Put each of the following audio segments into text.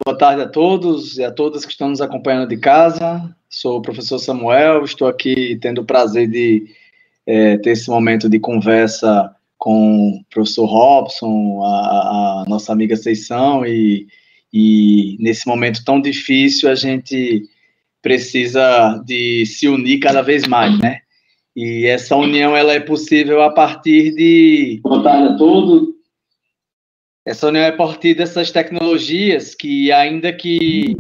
Boa tarde a todos e a todas que estão nos acompanhando de casa. Sou o professor Samuel, estou aqui tendo o prazer de ter esse momento de conversa com o professor Robson, a nossa amiga Seição, e nesse momento tão difícil a gente precisa de se unir cada vez mais, né? E essa união ela é possível a partir de... Boa tarde a todos. Essa união é a partir dessas tecnologias que, ainda que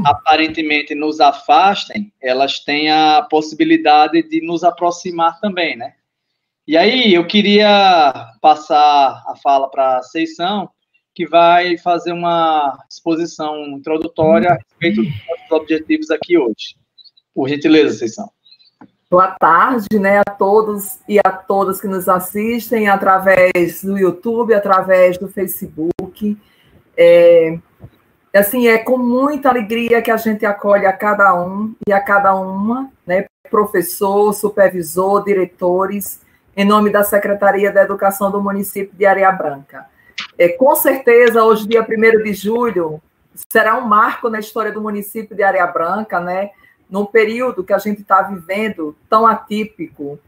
aparentemente nos afastem, elas têm a possibilidade de nos aproximar também, né? E aí eu queria passar a fala para a Seição, que vai fazer uma exposição introdutória a respeito dos nossos objetivos aqui hoje. Por gentileza, Seição. Boa tarde, né, a todos e a todas que nos assistem através do YouTube, através do Facebook. Assim, é com muita alegria que a gente acolhe a cada um e a cada uma, né, professor, supervisor, diretores, em nome da Secretaria da Educação do município de Areia Branca. Com certeza, hoje, dia 1º de julho, será um marco na história do município de Areia Branca, né, num período que a gente está vivendo tão atípico,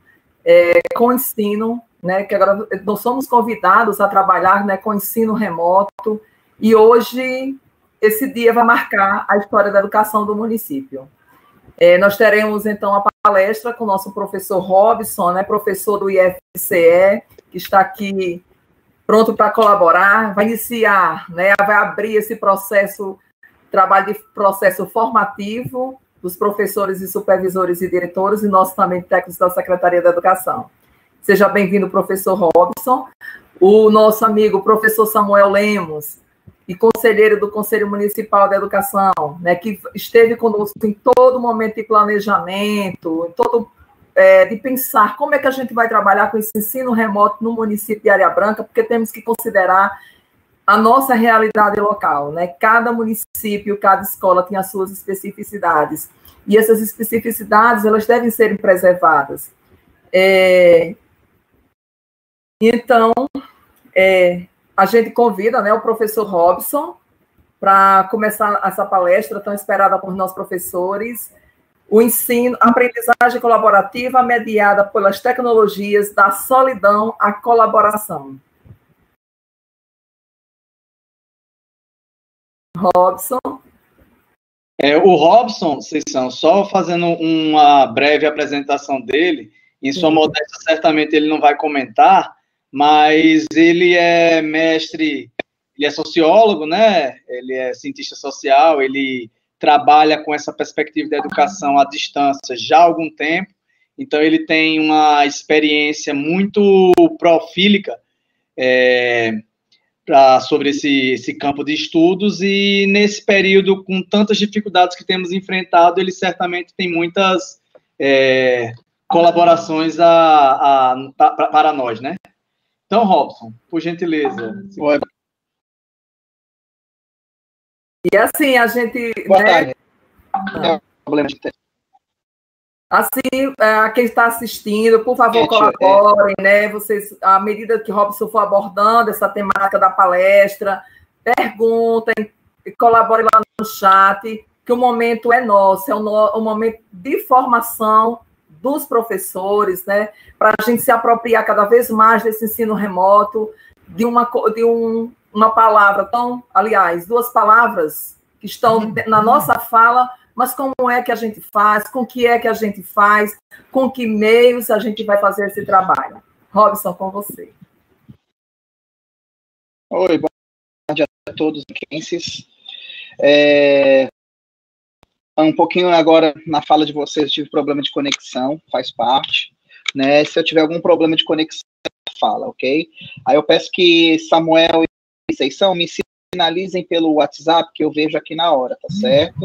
com ensino, né, que agora nós somos convidados a trabalhar, né, com ensino remoto, e hoje esse dia vai marcar a história da educação do município. Nós teremos, então, a palestra com o nosso professor Robson, né, professor do IFCE, que está aqui pronto para colaborar, vai iniciar, né, vai abrir esse processo, trabalho de processo formativo, dos professores e supervisores e diretores, e nós também técnicos da Secretaria da Educação. Seja bem-vindo, professor Robson. O nosso amigo, professor Samuel Lemos, e conselheiro do Conselho Municipal da Educação, né, que esteve conosco em todo momento de planejamento, de pensar como é que a gente vai trabalhar com esse ensino remoto no município de Areia Branca, porque temos que considerar a nossa realidade local, né? Cada município, cada escola tem as suas especificidades, e essas especificidades, elas devem ser preservadas. Então, a gente convida, né, o professor Robson para começar essa palestra tão esperada por nós professores, o ensino, a aprendizagem colaborativa mediada pelas tecnologias da solidão à colaboração. Robson. O Robson, Seição, só fazendo uma breve apresentação dele, em sua modéstia, certamente ele não vai comentar, mas ele é mestre, ele é sociólogo, né? Ele é cientista social, ele trabalha com essa perspectiva da educação à distância já há algum tempo, então ele tem uma experiência muito profílica sobre esse campo de estudos, e nesse período, com tantas dificuldades que temos enfrentado, ele certamente tem muitas colaborações para nós, né? Então, Robson, por gentileza. E assim, a gente... Boa tarde. Não, problema de tempo. Assim, quem está assistindo, por favor, colaborem, né? Vocês, à medida que Robson for abordando essa temática da palestra, perguntem, colaborem lá no chat, que o momento é nosso, é um momento de formação dos professores, né? Para a gente se apropriar cada vez mais desse ensino remoto, de uma palavra aliás, duas palavras que estão na nossa fala, mas como é que a gente faz, com que é que a gente faz, com que meios a gente vai fazer esse trabalho. Robson, com você. Oi, boa tarde a todos os quenses. Um pouquinho agora, na fala de vocês, eu tive problema de conexão, faz parte, né? Se eu tiver algum problema de conexão, fala, ok? Aí eu peço que Samuel e Seição me sinalizem pelo WhatsApp, que eu vejo aqui na hora, tá certo?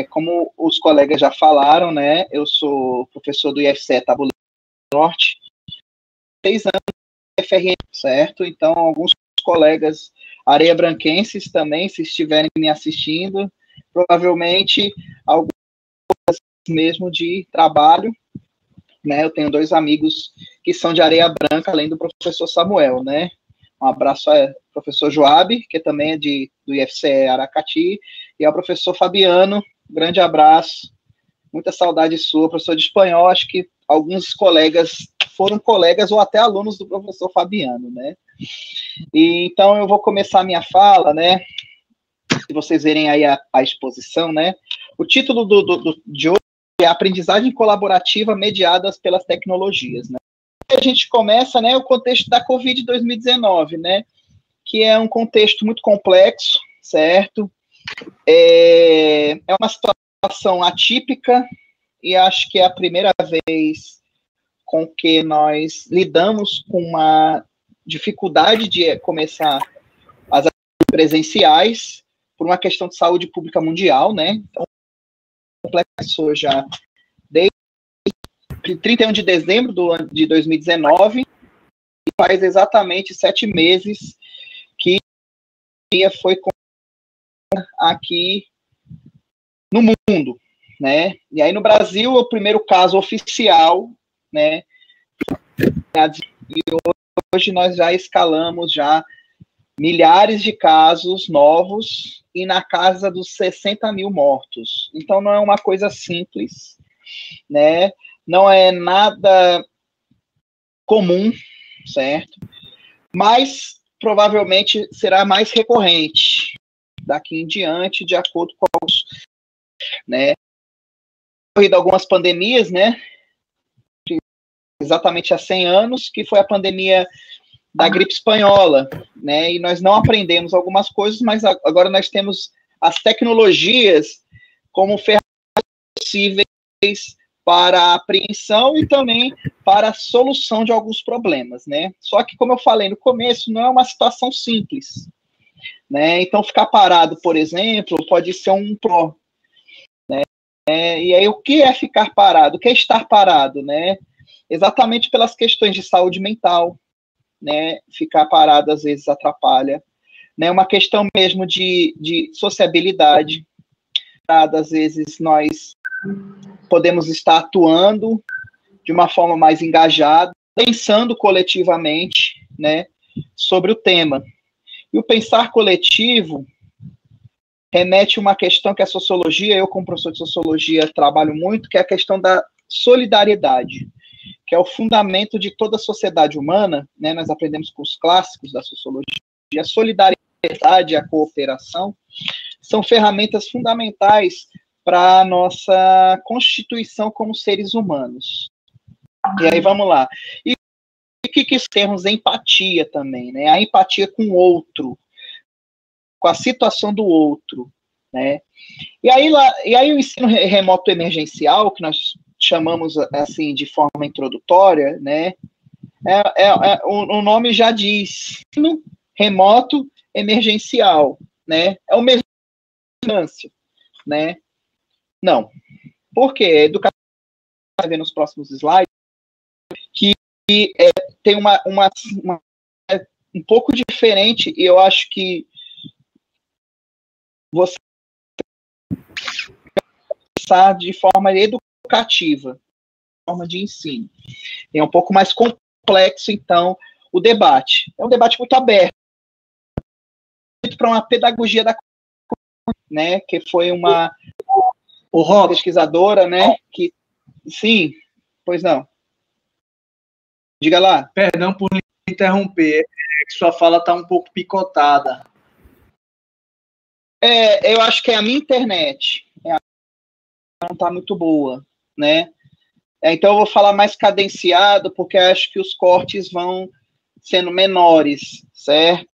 Como os colegas já falaram, né, eu sou professor do IFCE Tabuleiro Norte, 6 anos de FRN, certo? Então, alguns colegas areiabranquenses também, se estiverem me assistindo, provavelmente alguns mesmo de trabalho, né? Eu tenho 2 amigos que são de Areia Branca, além do professor Samuel, né? Um abraço ao professor Joab, que também é do IFCE Aracati, e ao professor Fabiano, grande abraço, muita saudade sua, professor de espanhol, acho que alguns colegas foram colegas ou até alunos do professor Fabiano, né? E, então eu vou começar a minha fala, né? Se vocês verem aí a exposição, né? O título de hoje é Aprendizagem Colaborativa Mediadas pelas Tecnologias, né? A gente começa, né, o contexto da Covid 2019, né? Que é um contexto muito complexo, certo? É uma situação atípica e acho que é a primeira vez com que nós lidamos com uma dificuldade de começar as atividades presenciais por uma questão de saúde pública mundial, né? Então, complexou já desde 31 de dezembro de 2019 e faz exatamente 7 meses que foi aqui no mundo, né? E aí no Brasil, o primeiro caso oficial, né? E hoje nós já escalamos já milhares de casos novos e na casa dos 60 mil mortos. Então não é uma coisa simples, né? Não é nada comum, certo? Mas provavelmente será mais recorrente daqui em diante, de acordo com os, né? Ocorrido algumas pandemias, né? Exatamente há 100 anos, que foi a pandemia da gripe espanhola, né? E nós não aprendemos algumas coisas, mas agora nós temos as tecnologias como ferramentas possíveis para a apreensão e também para a solução de alguns problemas, né? Só que, como eu falei no começo, não é uma situação simples, né? Então, ficar parado, por exemplo, pode ser um pró, né? E aí, o que é ficar parado? O que é estar parado, né? Exatamente pelas questões de saúde mental, né? Ficar parado, às vezes, atrapalha, né? Uma questão mesmo de sociabilidade. Às vezes, nós podemos estar atuando de uma forma mais engajada, pensando coletivamente, né, sobre o tema. E o pensar coletivo remete a uma questão que a sociologia, eu como professor de sociologia trabalho muito, que é a questão da solidariedade, que é o fundamento de toda a sociedade humana, né, nós aprendemos com os clássicos da sociologia, a solidariedade e a cooperação são ferramentas fundamentais para a nossa constituição como seres humanos. E aí, vamos lá. E o que temos empatia também, né? A empatia com o outro, com a situação do outro, né? E aí o ensino remoto emergencial, que nós chamamos assim de forma introdutória, né? O nome já diz, ensino remoto emergencial, né? É o mesmo distância, né? Não. Por quê? A educação, vai ver nos próximos slides, que tem um pouco diferente, e eu acho que você pensar de forma educativa, forma de ensino. É um pouco mais complexo, então, o debate. É um debate muito aberto para uma pedagogia da né, que foi uma pesquisadora, né, que sim, pois não. Diga lá. Perdão por interromper, sua fala está um pouco picotada. Eu acho que é a minha internet. Não está muito boa, né? Então eu vou falar mais cadenciado, porque acho que os cortes vão sendo menores, certo?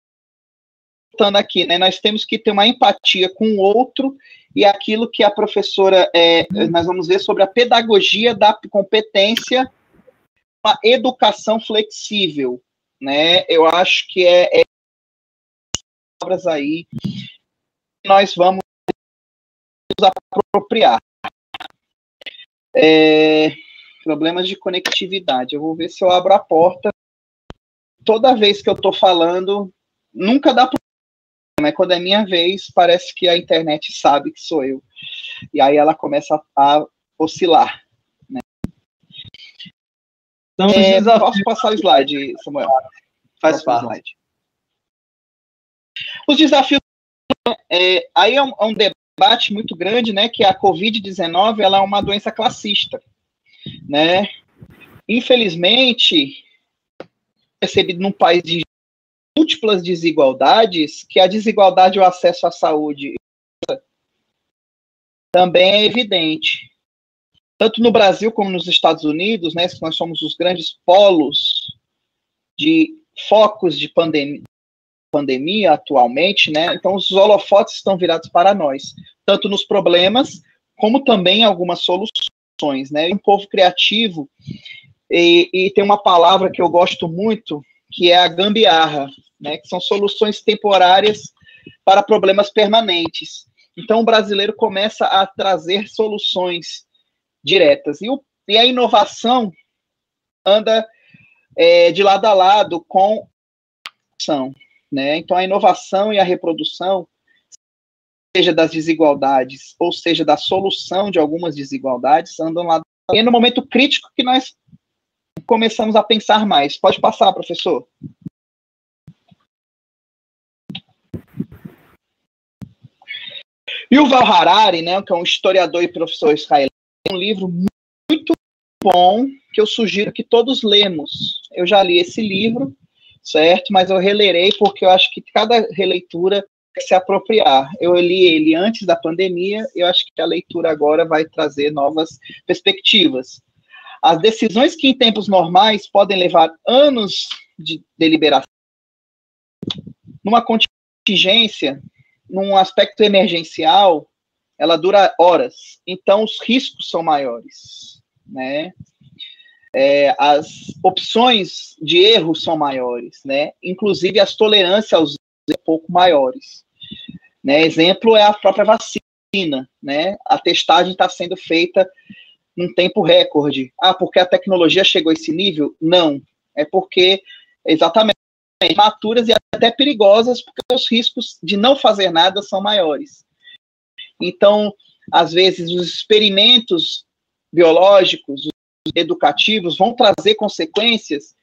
Voltando aqui, né? Nós temos que ter uma empatia com o outro e aquilo que a professora, nós vamos ver sobre a pedagogia da competência, uma educação flexível, né? Eu acho que palavras aí que nós vamos nos apropriar. Problemas de conectividade. Eu vou ver se eu abro a porta. Toda vez que eu estou falando, nunca dá problema, mas quando é minha vez, parece que a internet sabe que sou eu. E aí ela começa a oscilar. Né? Então, posso passar o slide, Samuel? Faz parte. Os desafios, aí é um debate muito grande, né, que a Covid-19, ela é uma doença classista, né? Infelizmente, percebido num país de múltiplas desigualdades, que a desigualdade e o acesso à saúde também é evidente. Tanto no Brasil como nos Estados Unidos, né, nós somos os grandes polos de focos de pandemia atualmente, né? Então os holofotes estão virados para nós, tanto nos problemas como também em algumas soluções, né? Um povo criativo, e tem uma palavra que eu gosto muito, que é a gambiarra, né? Que são soluções temporárias para problemas permanentes. Então o brasileiro começa a trazer soluções diretas, e a inovação anda de lado a lado com a ação, né? Então a inovação e a reprodução, seja das desigualdades, ou seja da solução de algumas desigualdades, andam lá. E é no momento crítico que nós começamos a pensar mais. Pode passar, professor. Yuval Harari, né, que é um historiador e professor israelense, tem um livro muito bom que eu sugiro que todos lemos. Eu já li esse livro, certo? Mas eu relerei porque eu acho que cada releitura tem que se apropriar. Eu li ele antes da pandemia, e eu acho que a leitura agora vai trazer novas perspectivas. As decisões que em tempos normais podem levar anos de deliberação, numa contingência, num aspecto emergencial, ela dura horas. Então, os riscos são maiores, né? As opções de erro são maiores, né? Inclusive, as tolerâncias aos erros são um pouco maiores. Né? Exemplo é a própria vacina, né? A testagem está sendo feita num tempo recorde. Ah, porque a tecnologia chegou a esse nível? Não. É porque, exatamente, maturas e até perigosas, porque os riscos de não fazer nada são maiores. Então, às vezes, os experimentos biológicos, educativos, vão trazer consequências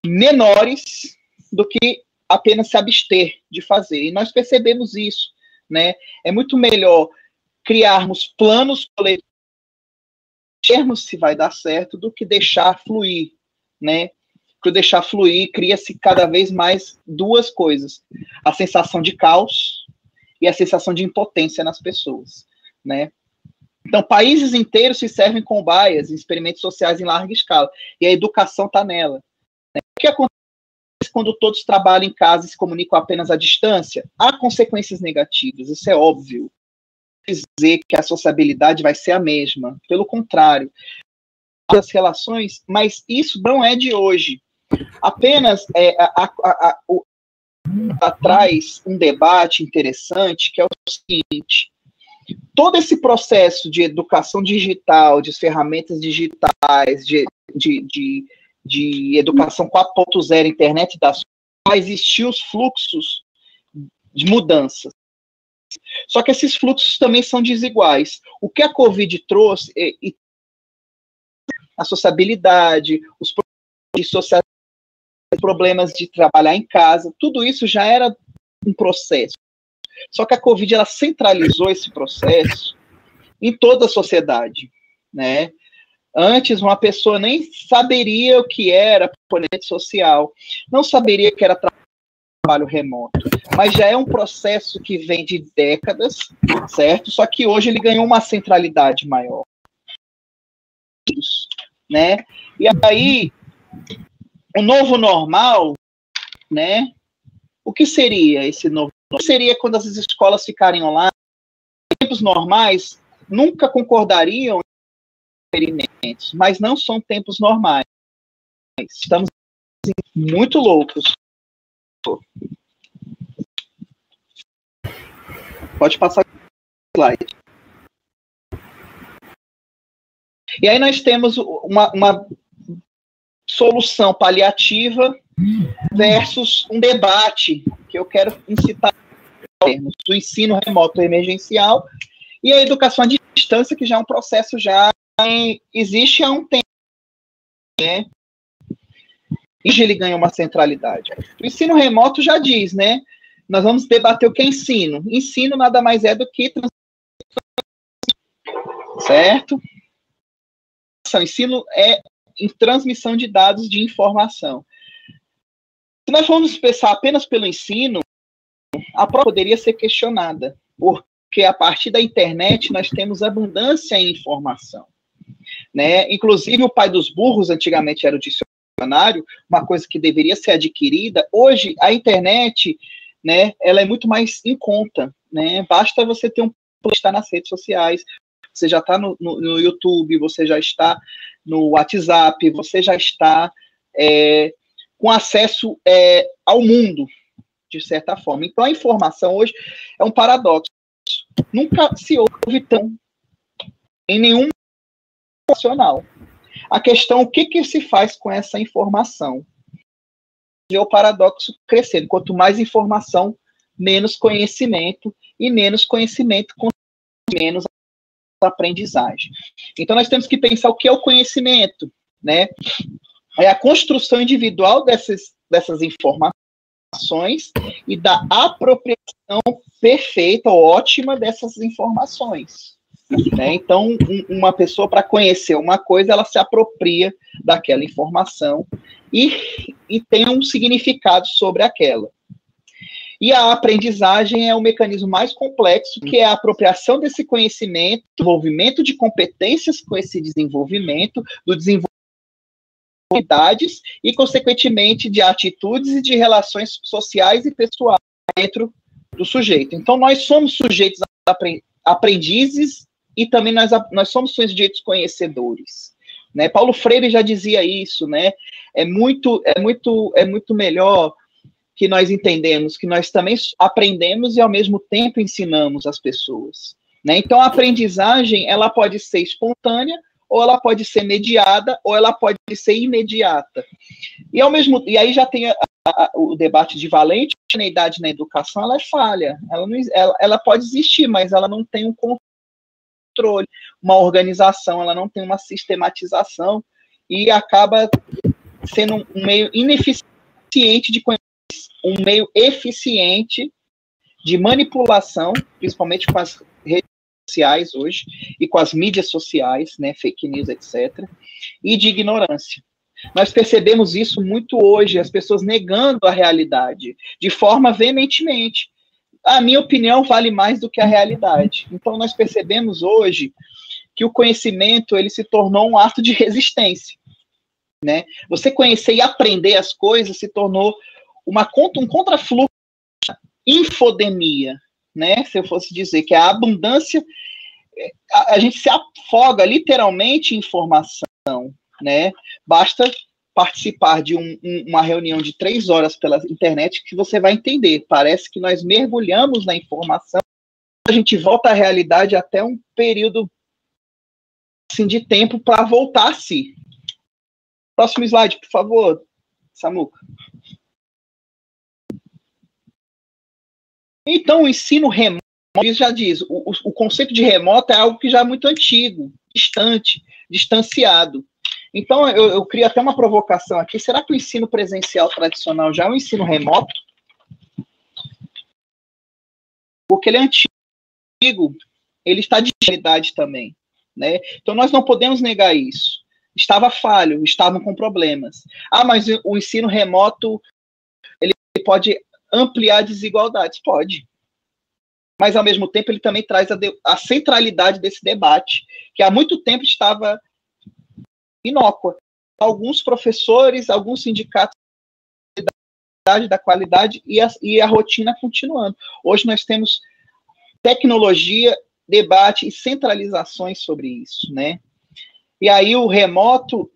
menores do que apenas se abster de fazer. E nós percebemos isso, né? É muito melhor criarmos planos coletivos, vermos se vai dar certo, do que deixar fluir, né? Porque o deixar fluir cria-se cada vez mais duas coisas: a sensação de caos e a sensação de impotência nas pessoas, né? Então, países inteiros se servem com baias, experimentos sociais em larga escala, e a educação está nela. Né? O que acontece quando todos trabalham em casa e se comunicam apenas à distância? Há consequências negativas, isso é óbvio. Dizer que a sociabilidade vai ser a mesma, pelo contrário, as relações, mas isso não é de hoje. Apenas traz um debate interessante, que é o seguinte: todo esse processo de educação digital, de ferramentas digitais, de educação 4.0, internet das coisas, vai existir os fluxos de mudanças. Só que esses fluxos também são desiguais. O que a Covid trouxe, a sociabilidade, os problemas de trabalhar em casa, tudo isso já era um processo. Só que a Covid, ela centralizou esse processo em toda a sociedade, né? Antes, uma pessoa nem saberia o que era componente social, não saberia o que era trabalho remoto, mas já é um processo que vem de décadas, certo? Só que hoje ele ganhou uma centralidade maior, né? E aí, o novo normal, né? O que seria esse novo normal? Seria quando as escolas ficarem online? Em tempos normais, nunca concordariam em experimentos, mas não são tempos normais. Estamos muito loucos. Pode passar o slide. E aí nós temos uma solução paliativa versus um debate que eu quero incitar do ensino remoto emergencial e a educação à distância, que já é um processo já existe há um tempo, né? E ele ganha uma centralidade. O ensino remoto já diz, né? nós vamos debater o que é ensino. Ensino nada mais é do que certo? Ensino é em transmissão de dados de informação. Se nós formos pensar apenas pelo ensino, a prova poderia ser questionada, porque a partir da internet nós temos abundância em informação, né? Inclusive o pai dos burros antigamente era o dicionário, uma coisa que deveria ser adquirida. Hoje a internet, né, ela é muito mais em conta, né? Basta você ter estar nas redes sociais, você já está no YouTube, você já está no WhatsApp, você já está com acesso ao mundo, de certa forma. Então, a informação hoje é um paradoxo. Nunca se ouve tão em nenhum profissional. A questão, o que se faz com essa informação? É o paradoxo crescendo. Quanto mais informação, menos conhecimento, e menos conhecimento, menos aprendizagem. Então, nós temos que pensar o que é o conhecimento, né? É a construção individual dessas informações e da apropriação perfeita, ótima dessas informações, né? Então, uma pessoa, para conhecer uma coisa, ela se apropria daquela informação e tem um significado sobre aquela. E a aprendizagem é o mecanismo mais complexo, que é a apropriação desse conhecimento, desenvolvimento de competências com esse desenvolvimento, do desenvolvimento de habilidades e, consequentemente, de atitudes e de relações sociais e pessoais dentro do sujeito. Então, nós somos sujeitos aprendizes e também nós somos sujeitos conhecedores, né? Paulo Freire já dizia isso, né? É muito melhor que nós entendemos que nós também aprendemos e, ao mesmo tempo, ensinamos as pessoas, né? Então, a aprendizagem, ela pode ser espontânea, ou ela pode ser mediada, ou ela pode ser imediata. E aí já tem o debate de valente, a idoneidade na educação, ela é falha. Ela pode existir, mas ela não tem um controle, uma organização, ela não tem uma sistematização, e acaba sendo um meio ineficiente de conhecimento, um meio eficiente de manipulação, principalmente com as redes sociais hoje, e com as mídias sociais, né, fake news, etc., e de ignorância. Nós percebemos isso muito hoje, as pessoas negando a realidade, de forma veementemente. A minha opinião vale mais do que a realidade. Então, nós percebemos hoje que o conhecimento, ele se tornou um ato de resistência, né? Você conhecer e aprender as coisas se tornou um contrafluxo, infodemia, né? Se eu fosse dizer que a abundância, a gente se afoga literalmente em informação, né? Basta participar de uma reunião de 3 horas pela internet que você vai entender. Parece que nós mergulhamos na informação, a gente volta à realidade até um período assim, de tempo para voltar a si. Próximo slide, por favor, Samuca. Então, o ensino remoto, já diz, o conceito de remoto é algo que já é muito antigo, distante, distanciado. Então, eu crio até uma provocação aqui. Será que o ensino presencial tradicional já é um ensino remoto? Porque ele é antigo, ele está de realidade também, né? Então, nós não podemos negar isso. Estava falho, estavam com problemas. Ah, mas o ensino remoto, ele pode ampliar desigualdades? Pode. Mas, ao mesmo tempo, ele também traz a centralidade desse debate, que há muito tempo estava inócua. Alguns professores, alguns sindicatos da qualidade e a rotina continuando. Hoje nós temos tecnologia, debate e centralizações sobre isso, né? E aí o remoto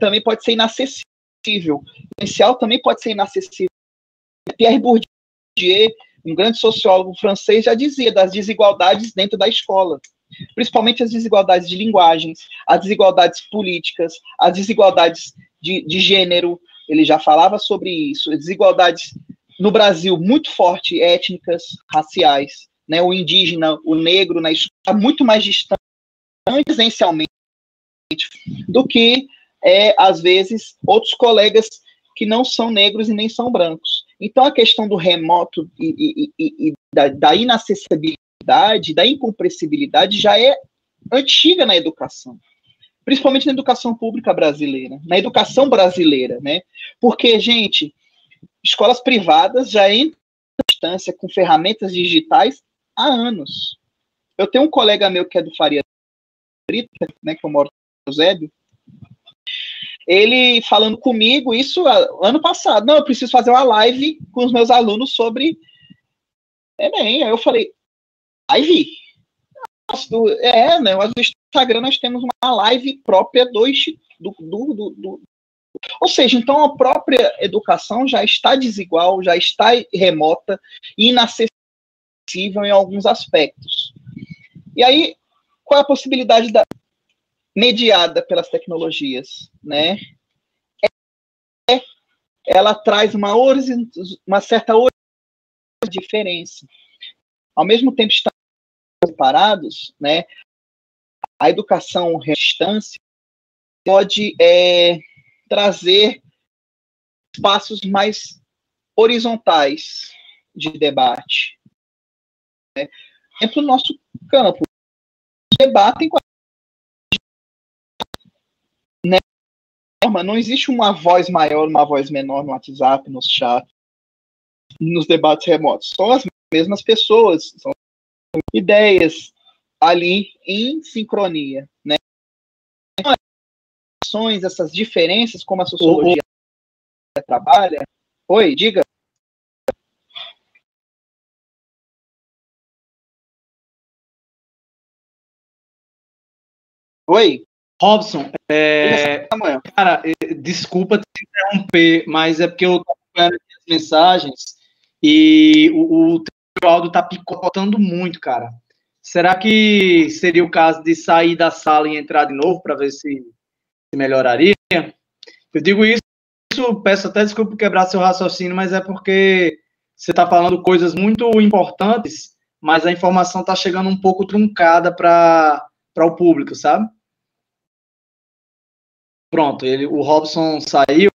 também pode ser inacessível. O presencial também pode ser inacessível. Pierre Bourdieu, um grande sociólogo francês, já dizia das desigualdades dentro da escola, principalmente as desigualdades de linguagens, as desigualdades políticas, as desigualdades de gênero. Ele já falava sobre isso, as desigualdades no Brasil muito forte, étnicas, raciais, né? O indígena, o negro na escola, muito mais distante presencialmente do que, às vezes, outros colegas que não são negros e nem são brancos. Então, a questão do remoto e da inacessibilidade, da incompreensibilidade já é antiga na educação, principalmente na educação pública brasileira, na educação brasileira, né? Porque, gente, escolas privadas já entram à distância com ferramentas digitais há anos. Eu tenho um colega meu que é do Faria Brito, né, que eu moro no Eusébio, ele falando comigo isso ano passado. Não, eu preciso fazer uma live com os meus alunos sobre Enem. Aí eu falei, live? Né, mas no Instagram nós temos uma live própria ou seja, então a própria educação já está desigual, já está remota e inacessível em alguns aspectos. E aí, qual é a possibilidade mediada pelas tecnologias, né? Ela traz uma certa diferença. Ao mesmo tempo que estão separados, né? A educação à distância pode trazer espaços mais horizontais de debate. Né? Dentro do nosso campo, debatem com né? Não existe uma voz maior, uma voz menor no WhatsApp, no chat, nos debates remotos. São as mesmas pessoas, são ideias ali em sincronia, né? Essas diferenças, como a sociologia trabalha. Oi, diga. Oi. Robson, cara, desculpa te interromper, mas é porque eu estou acompanhando as mensagens e o teu áudio está picotando muito, cara. Será que seria o caso de sair da sala e entrar de novo para ver se melhoraria? Eu digo isso, peço até desculpa por quebrar seu raciocínio, mas é porque você está falando coisas muito importantes, mas a informação está chegando um pouco truncada para o público, sabe? Pronto, o Robson saiu.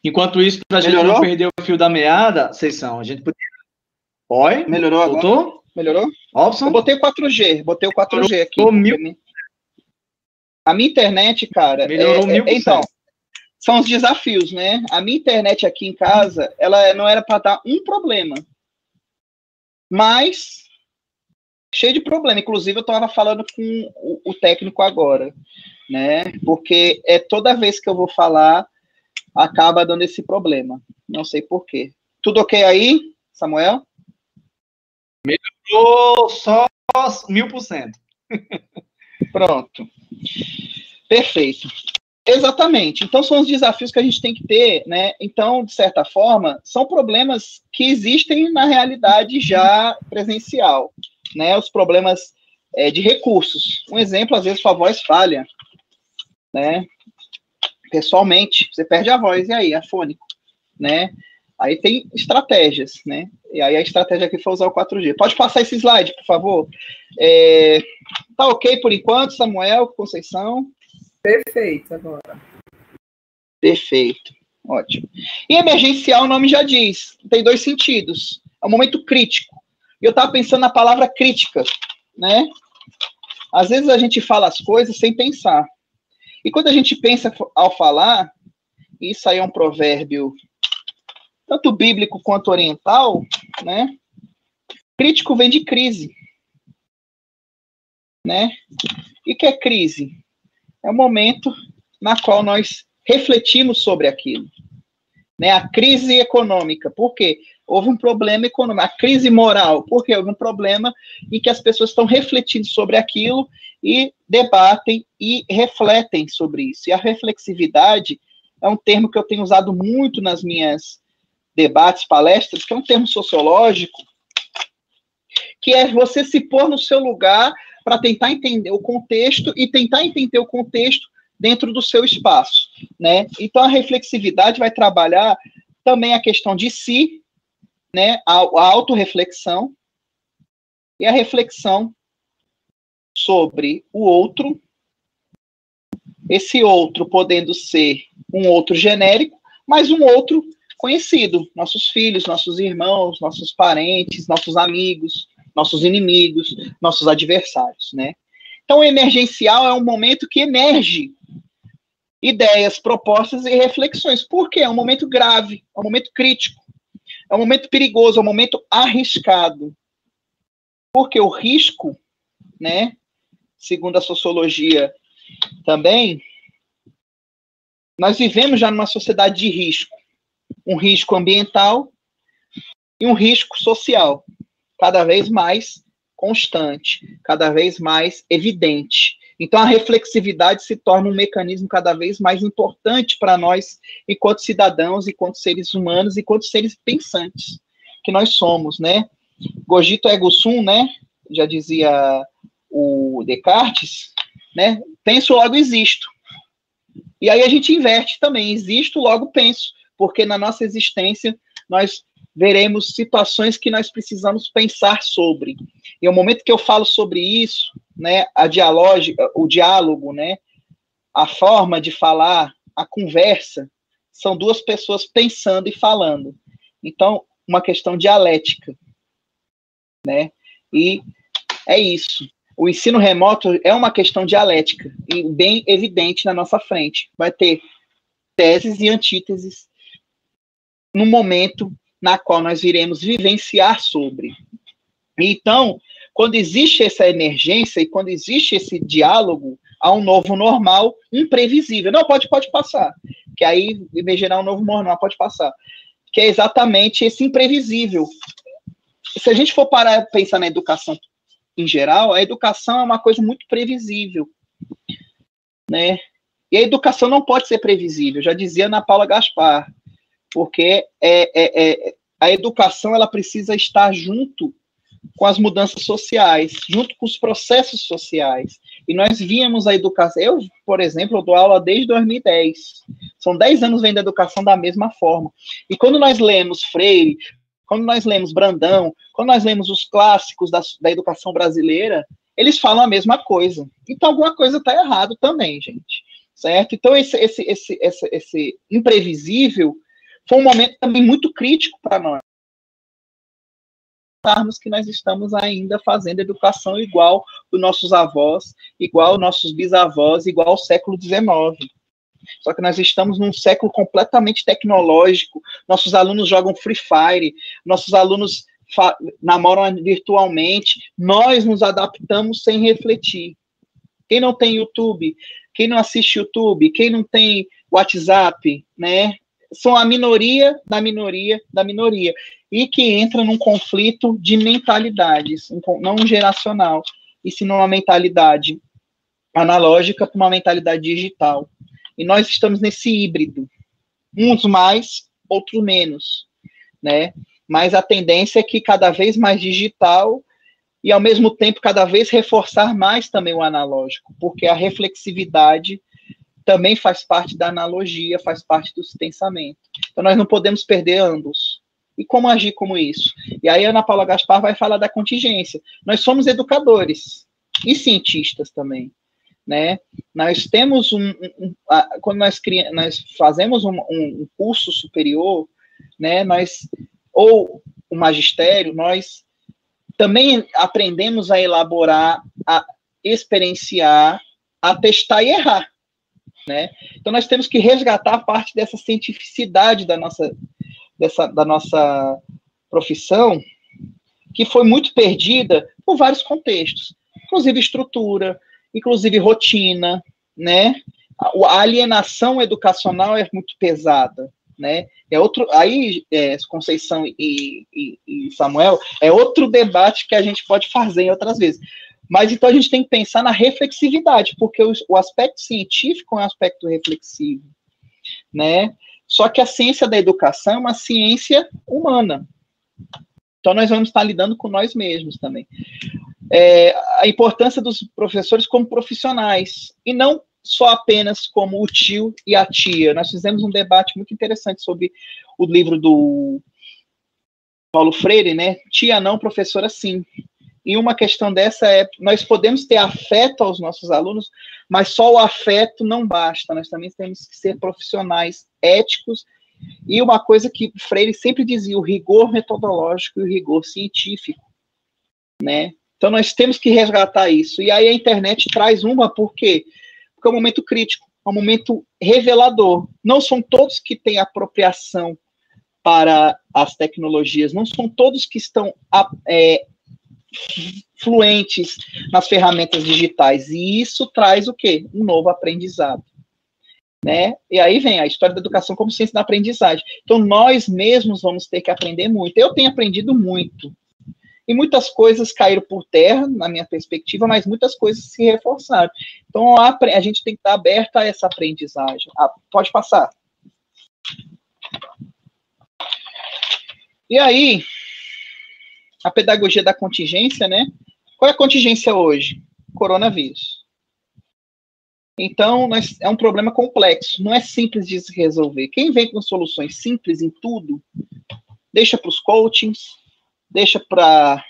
Enquanto isso, para a gente não perder o fio da meada, Seição, a gente podia... Oi? Melhorou agora? Voltou? Melhorou? Robson? Eu botei o 4G aqui. A minha internet, cara... Melhorou 1000%. Então, são os desafios, né? A minha internet aqui em casa, ela não era para dar um problema. Mas, cheio de problema. Inclusive, eu estava falando com o técnico agora, né? Porque toda vez que eu vou falar, acaba dando esse problema. Não sei por quê. Tudo ok aí, Samuel? Melhorou só 1000%. Pronto. Perfeito. Exatamente. Então, são os desafios que a gente tem que ter, né? Então, de certa forma, são problemas que existem na realidade já presencial, né? Os problemas de recursos. Um exemplo, às vezes, sua voz falha, né? Pessoalmente, você perde a voz, e aí? Afônico, né? Aí tem estratégias, né? E aí a estratégia aqui foi usar o 4G. Pode passar esse slide, por favor? Tá ok por enquanto, Samuel, Conceição? Perfeito, agora. Perfeito, ótimo. E emergencial, o nome já diz, tem 2 sentidos. É um momento crítico. E eu estava pensando na palavra crítica, né? Às vezes a gente fala as coisas sem pensar. E quando a gente pensa ao falar, isso aí é um provérbio tanto bíblico quanto oriental, né? Crítico vem de crise, né? E que é crise? É o momento na qual nós refletimos sobre aquilo, né? A crise econômica, por quê? Houve um problema econômico. A crise moral, porque houve um problema em que as pessoas estão refletindo sobre aquilo e debatem e refletem sobre isso. E a reflexividade é um termo que eu tenho usado muito nas minhas debates, palestras, que é um termo sociológico, que é você se pôr no seu lugar para tentar entender o contexto e tentar entender o contexto dentro do seu espaço, né? Então, a reflexividade vai trabalhar também a questão de si, né? A autorreflexão e a reflexão sobre o outro, esse outro podendo ser um outro genérico, mas um outro conhecido, nossos filhos, nossos irmãos, nossos parentes, nossos amigos, nossos inimigos, nossos adversários, né? Então, o emergencial é um momento que emerge ideias, propostas e reflexões. Por quê? É um momento grave, é um momento crítico, é um momento perigoso, é um momento arriscado. Porque o risco, né, segundo a sociologia também, nós vivemos já numa sociedade de risco. Um risco ambiental e um risco social, cada vez mais constante, cada vez mais evidente. Então, a reflexividade se torna um mecanismo cada vez mais importante para nós, enquanto cidadãos, enquanto seres humanos, enquanto seres pensantes que nós somos, né? Cogito ergo sum, né? Já dizia o Descartes, né? Penso, logo existo. E aí a gente inverte também, existo, logo penso, porque na nossa existência nós veremos situações que nós precisamos pensar sobre. E o momento que eu falo sobre isso, né, o diálogo, né, a forma de falar, a conversa, são duas pessoas pensando e falando. Então, uma questão dialética, né? E é isso. O ensino remoto é uma questão dialética e bem evidente na nossa frente. Vai ter teses e antíteses no momento na qual nós iremos vivenciar sobre. Então, quando existe essa emergência e quando existe esse diálogo, há um novo normal imprevisível. Não, pode passar. Que aí emergerá um novo normal, pode passar. Que é exatamente esse imprevisível. Se a gente for parar e pensar na educação em geral, a educação é uma coisa muito previsível, né? E a educação não pode ser previsível, já dizia Ana Paula Gaspar, porque a educação ela precisa estar junto com as mudanças sociais, junto com os processos sociais. E nós víamos a educação. Eu, por exemplo, eu dou aula desde 2010. São 10 anos vendo a educação da mesma forma. E quando nós lemos Freire, quando nós lemos Brandão, quando nós lemos os clássicos da educação brasileira, eles falam a mesma coisa. Então, alguma coisa está errado também, gente. Certo? Então, esse imprevisível foi um momento também muito crítico para nós. Que nós estamos ainda fazendo educação igual os nossos avós, igual os nossos bisavós, igual ao século XIX. Só que nós estamos num século completamente tecnológico, nossos alunos jogam Free Fire, nossos alunos namoram virtualmente, nós nos adaptamos sem refletir. Quem não tem YouTube, quem não assiste YouTube, quem não tem WhatsApp, né? São a minoria da minoria da minoria. E que entra num conflito de mentalidades, não geracional, e sim numa mentalidade analógica para uma mentalidade digital. E nós estamos nesse híbrido, uns mais, outros menos, né? Mas a tendência é que cada vez mais digital e, ao mesmo tempo, cada vez reforçar mais também o analógico, porque a reflexividade também faz parte da analogia, faz parte do pensamento. Então, nós não podemos perder ambos. E como agir como isso? E aí a Ana Paula Gaspar vai falar da contingência. Nós somos educadores e cientistas também, né? Nós temos quando nós fazemos um curso superior, né? Ou o magistério, nós também aprendemos a elaborar, a experienciar, a testar e errar, né? Então nós temos que resgatar parte dessa cientificidade da nossa profissão, que foi muito perdida por vários contextos, inclusive estrutura, inclusive rotina, né? A alienação educacional é muito pesada, né? Conceição e Samuel, é outro debate que a gente pode fazer em outras vezes. Mas então a gente tem que pensar na reflexividade, porque o aspecto científico é um aspecto reflexivo, né? Só que a ciência da educação é uma ciência humana. Então, nós vamos estar lidando com nós mesmos também. A importância dos professores como profissionais, e não só apenas como o tio e a tia. Nós fizemos um debate muito interessante sobre o livro do Paulo Freire, né? Tia não, professora sim. E uma questão dessa é, nós podemos ter afeto aos nossos alunos, mas só o afeto não basta, nós também temos que ser profissionais éticos E uma coisa que Freire sempre dizia, o rigor metodológico e o rigor científico, né? Então, nós temos que resgatar isso. E aí a internet traz por quê? Porque é um momento crítico, é um momento revelador. Não são todos que têm apropriação para as tecnologias, não são todos que estão fluentes nas ferramentas digitais. E isso traz o quê? Um novo aprendizado. Né? E aí vem a história da educação como ciência da aprendizagem. Então, nós mesmos vamos ter que aprender muito. Eu tenho aprendido muito. E muitas coisas caíram por terra, na minha perspectiva, mas muitas coisas se reforçaram. Então, a gente tem que estar aberto a essa aprendizagem. Pode passar. E aí, a pedagogia da contingência, né? Qual é a contingência hoje? Coronavírus. Então, é um problema complexo, não é simples de se resolver. Quem vem com soluções simples em tudo, deixa para os coachings, deixa para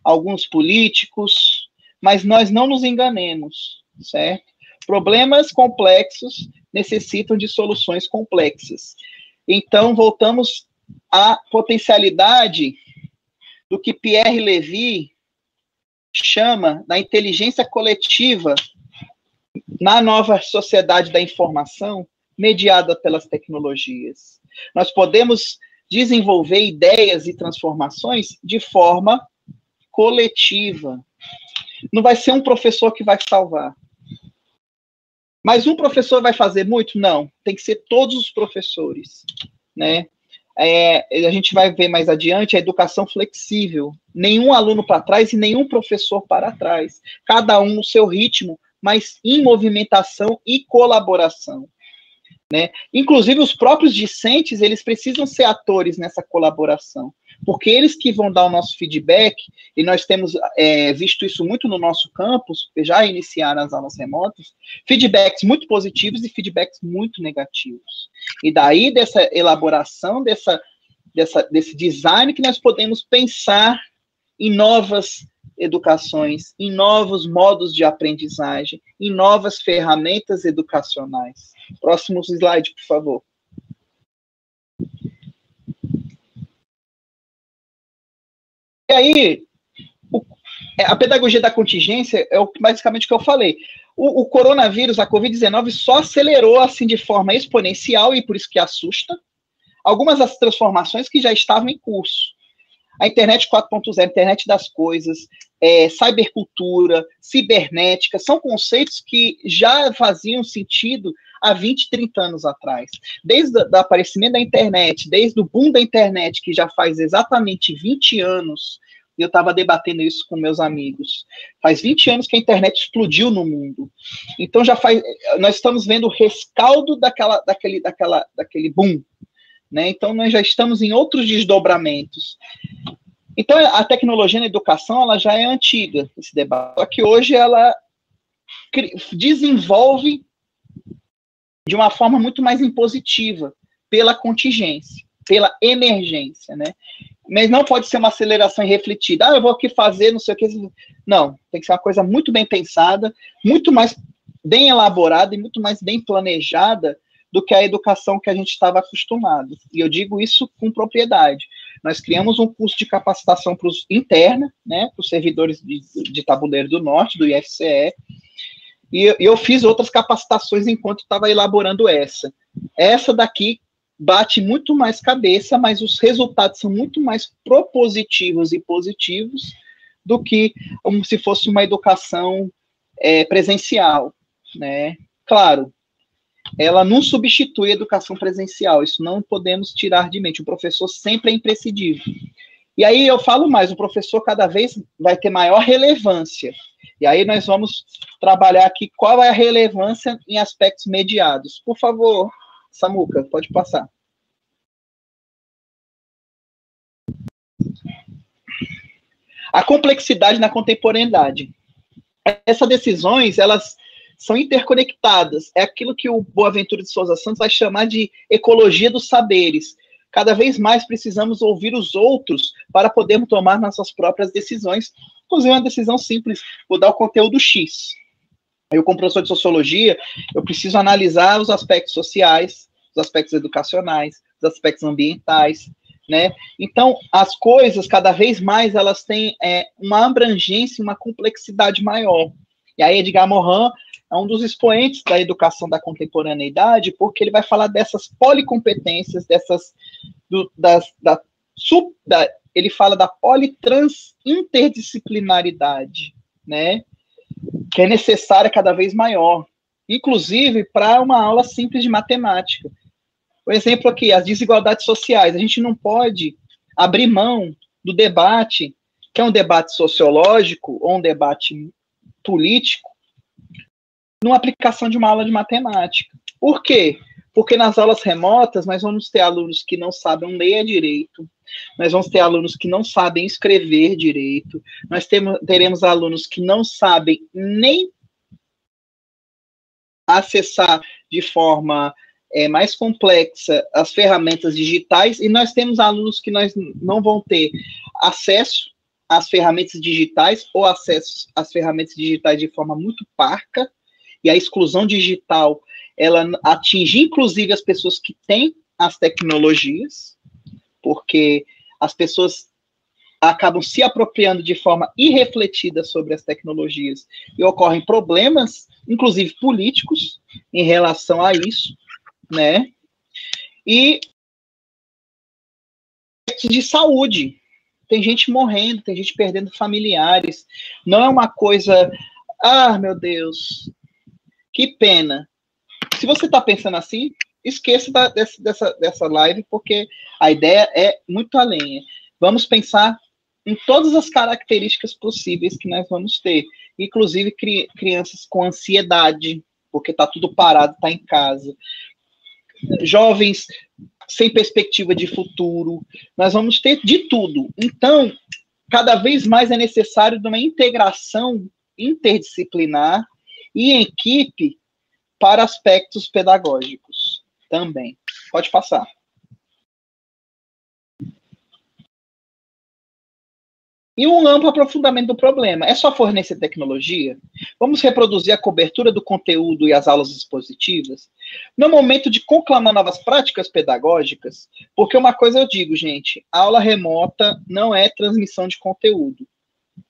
alguns políticos, mas nós não nos enganemos, certo? Problemas complexos necessitam de soluções complexas. Então, voltamos à potencialidade do que Pierre Levy chama da inteligência coletiva na nova sociedade da informação, mediada pelas tecnologias. Nós podemos desenvolver ideias e transformações de forma coletiva. Não vai ser um professor que vai salvar. Mas um professor vai fazer muito? Não. Tem que ser todos os professores, né? A gente vai ver mais adiante a educação flexível. Nenhum aluno para trás e nenhum professor para trás. Cada um no seu ritmo, mas em movimentação e colaboração, né? Inclusive, os próprios discentes, eles precisam ser atores nessa colaboração, porque eles que vão dar o nosso feedback, e nós temos visto isso muito no nosso campus, já iniciaram as aulas remotas, feedbacks muito positivos e feedbacks muito negativos. E daí, dessa elaboração, desse design, que nós podemos pensar em novas educações, em novos modos de aprendizagem, em novas ferramentas educacionais. Próximo slide, por favor. E aí, a pedagogia da contingência é basicamente o que eu falei. O coronavírus, a Covid-19, só acelerou assim de forma exponencial, e por isso que assusta, algumas das transformações que já estavam em curso. A internet 4.0, a internet das coisas, cybercultura, cibernética, são conceitos que já faziam sentido há 20, 30 anos atrás. Desde o aparecimento da internet, desde o boom da internet, que já faz exatamente 20 anos, eu estava debatendo isso com meus amigos, faz 20 anos que a internet explodiu no mundo. Então, nós estamos vendo o rescaldo daquele boom, né? Então, nós já estamos em outros desdobramentos. Então, a tecnologia na educação, ela já é antiga, esse debate. Só que hoje ela desenvolve de uma forma muito mais impositiva, pela contingência, pela emergência, né? Mas não pode ser uma aceleração irrefletida. Eu vou aqui fazer, não sei o que. Não, tem que ser uma coisa muito bem pensada, muito mais bem elaborada e muito mais bem planejada do que a educação que a gente estava acostumado. E eu digo isso com propriedade. Nós criamos um curso de capacitação interna, né, para os servidores de Tabuleiro do Norte, do IFCE, e eu fiz outras capacitações enquanto estava elaborando essa. Essa daqui bate muito mais cabeça, mas os resultados são muito mais propositivos e positivos do que como se fosse uma educação presencial, né? Claro, ela não substitui a educação presencial, isso não podemos tirar de mente, o professor sempre é imprescindível. E aí eu falo mais, o professor cada vez vai ter maior relevância, e aí nós vamos trabalhar aqui qual é a relevância em aspectos mediados. Por favor, Samuca, pode passar. A complexidade na contemporaneidade. Essas decisões, elas são interconectadas. É aquilo que o Boaventura de Souza Santos vai chamar de ecologia dos saberes. Cada vez mais precisamos ouvir os outros para podermos tomar nossas próprias decisões. Inclusive, uma decisão simples, vou dar o conteúdo X. Eu, como professor de sociologia, eu preciso analisar os aspectos sociais, os aspectos educacionais, dos aspectos ambientais, né? Então, as coisas, cada vez mais, elas têm uma abrangência, uma complexidade maior. E aí, Edgar Morin é um dos expoentes da educação da contemporaneidade, porque ele vai falar dessas policompetências, ele fala da politransinterdisciplinaridade, né? Que é necessária cada vez maior, inclusive para uma aula simples de matemática. Por exemplo, aqui, as desigualdades sociais. A gente não pode abrir mão do debate, que é um debate sociológico ou um debate político, numa aplicação de uma aula de matemática. Por quê? Porque nas aulas remotas nós vamos ter alunos que não sabem ler direito, nós vamos ter alunos que não sabem escrever direito, nós teremos alunos que não sabem nem acessar de forma mais complexa as ferramentas digitais, e nós temos alunos que nós não vão ter acesso às ferramentas digitais ou acesso às ferramentas digitais de forma muito parca, e a exclusão digital, ela atinge inclusive as pessoas que têm as tecnologias, porque as pessoas acabam se apropriando de forma irrefletida sobre as tecnologias, e ocorrem problemas, inclusive políticos, em relação a isso, né? E de saúde, tem gente morrendo, tem gente perdendo familiares, não é uma coisa, meu Deus, que pena. Se você está pensando assim, esqueça dessa live, porque a ideia é muito além. Vamos pensar em todas as características possíveis que nós vamos ter, inclusive crianças com ansiedade, porque está tudo parado, está em casa, jovens sem perspectiva de futuro, nós vamos ter de tudo. Então, cada vez mais é necessário uma integração interdisciplinar e em equipe para aspectos pedagógicos também. Pode passar. E um amplo aprofundamento do problema. É só fornecer tecnologia? Vamos reproduzir a cobertura do conteúdo e as aulas expositivas? No momento de conclamar novas práticas pedagógicas, porque uma coisa eu digo, gente, aula remota não é transmissão de conteúdo,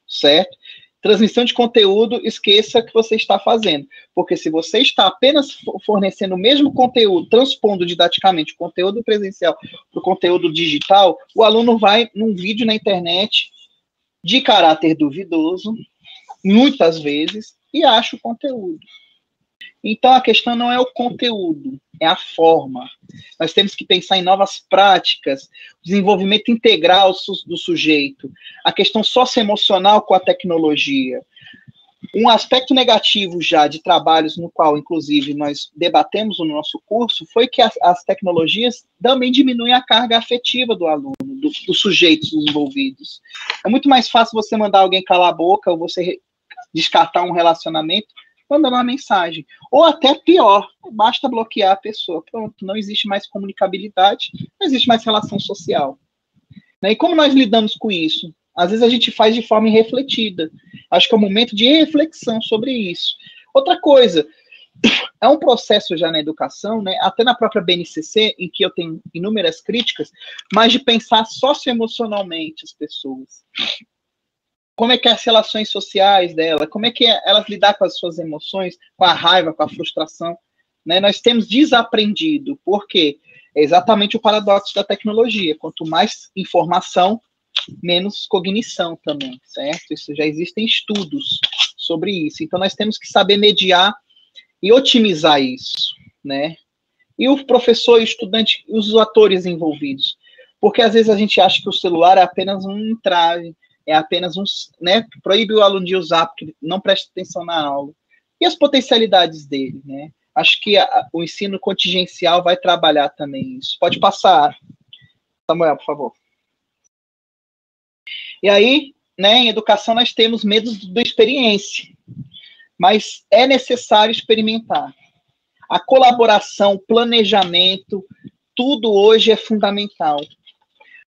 certo? Transmissão de conteúdo, esqueça o que você está fazendo, porque se você está apenas fornecendo o mesmo conteúdo, transpondo didaticamente o conteúdo presencial para o conteúdo digital, o aluno vai num vídeo na internet de caráter duvidoso, muitas vezes, e acha o conteúdo. Então, a questão não é o conteúdo, é a forma. Nós temos que pensar em novas práticas, desenvolvimento integral do sujeito, a questão socioemocional com a tecnologia. Um aspecto negativo já de trabalhos no qual, inclusive, nós debatemos no nosso curso, foi que as tecnologias também diminuem a carga afetiva do aluno, dos sujeitos envolvidos. É muito mais fácil você mandar alguém calar a boca ou você descartar um relacionamento mandando uma mensagem. Ou até pior, basta bloquear a pessoa. Pronto, não existe mais comunicabilidade, não existe mais relação social. E como nós lidamos com isso? Às vezes a gente faz de forma irrefletida. Acho que é um momento de reflexão sobre isso. Outra coisa, é um processo já na educação, né, até na própria BNCC, em que eu tenho inúmeras críticas, mas de pensar socioemocionalmente as pessoas. Como é que é as relações sociais dela, como é que elas lidar com as suas emoções, com a raiva, com a frustração, né? Nós temos desaprendido, por quê? É exatamente o paradoxo da tecnologia, quanto mais informação, menos cognição também, certo? Isso já existem estudos sobre isso, então nós temos que saber mediar e otimizar isso, né? E o professor e o estudante, os atores envolvidos, porque às vezes a gente acha que o celular é apenas um entrave, é apenas um, né, proíbe o aluno de usar, porque ele não presta atenção na aula. E as potencialidades dele, né? Acho que o ensino contingencial vai trabalhar também isso. Pode passar, Samuel, por favor. E aí, né, em educação nós temos medo da experiência, mas é necessário experimentar. A colaboração, o planejamento, tudo hoje é fundamental.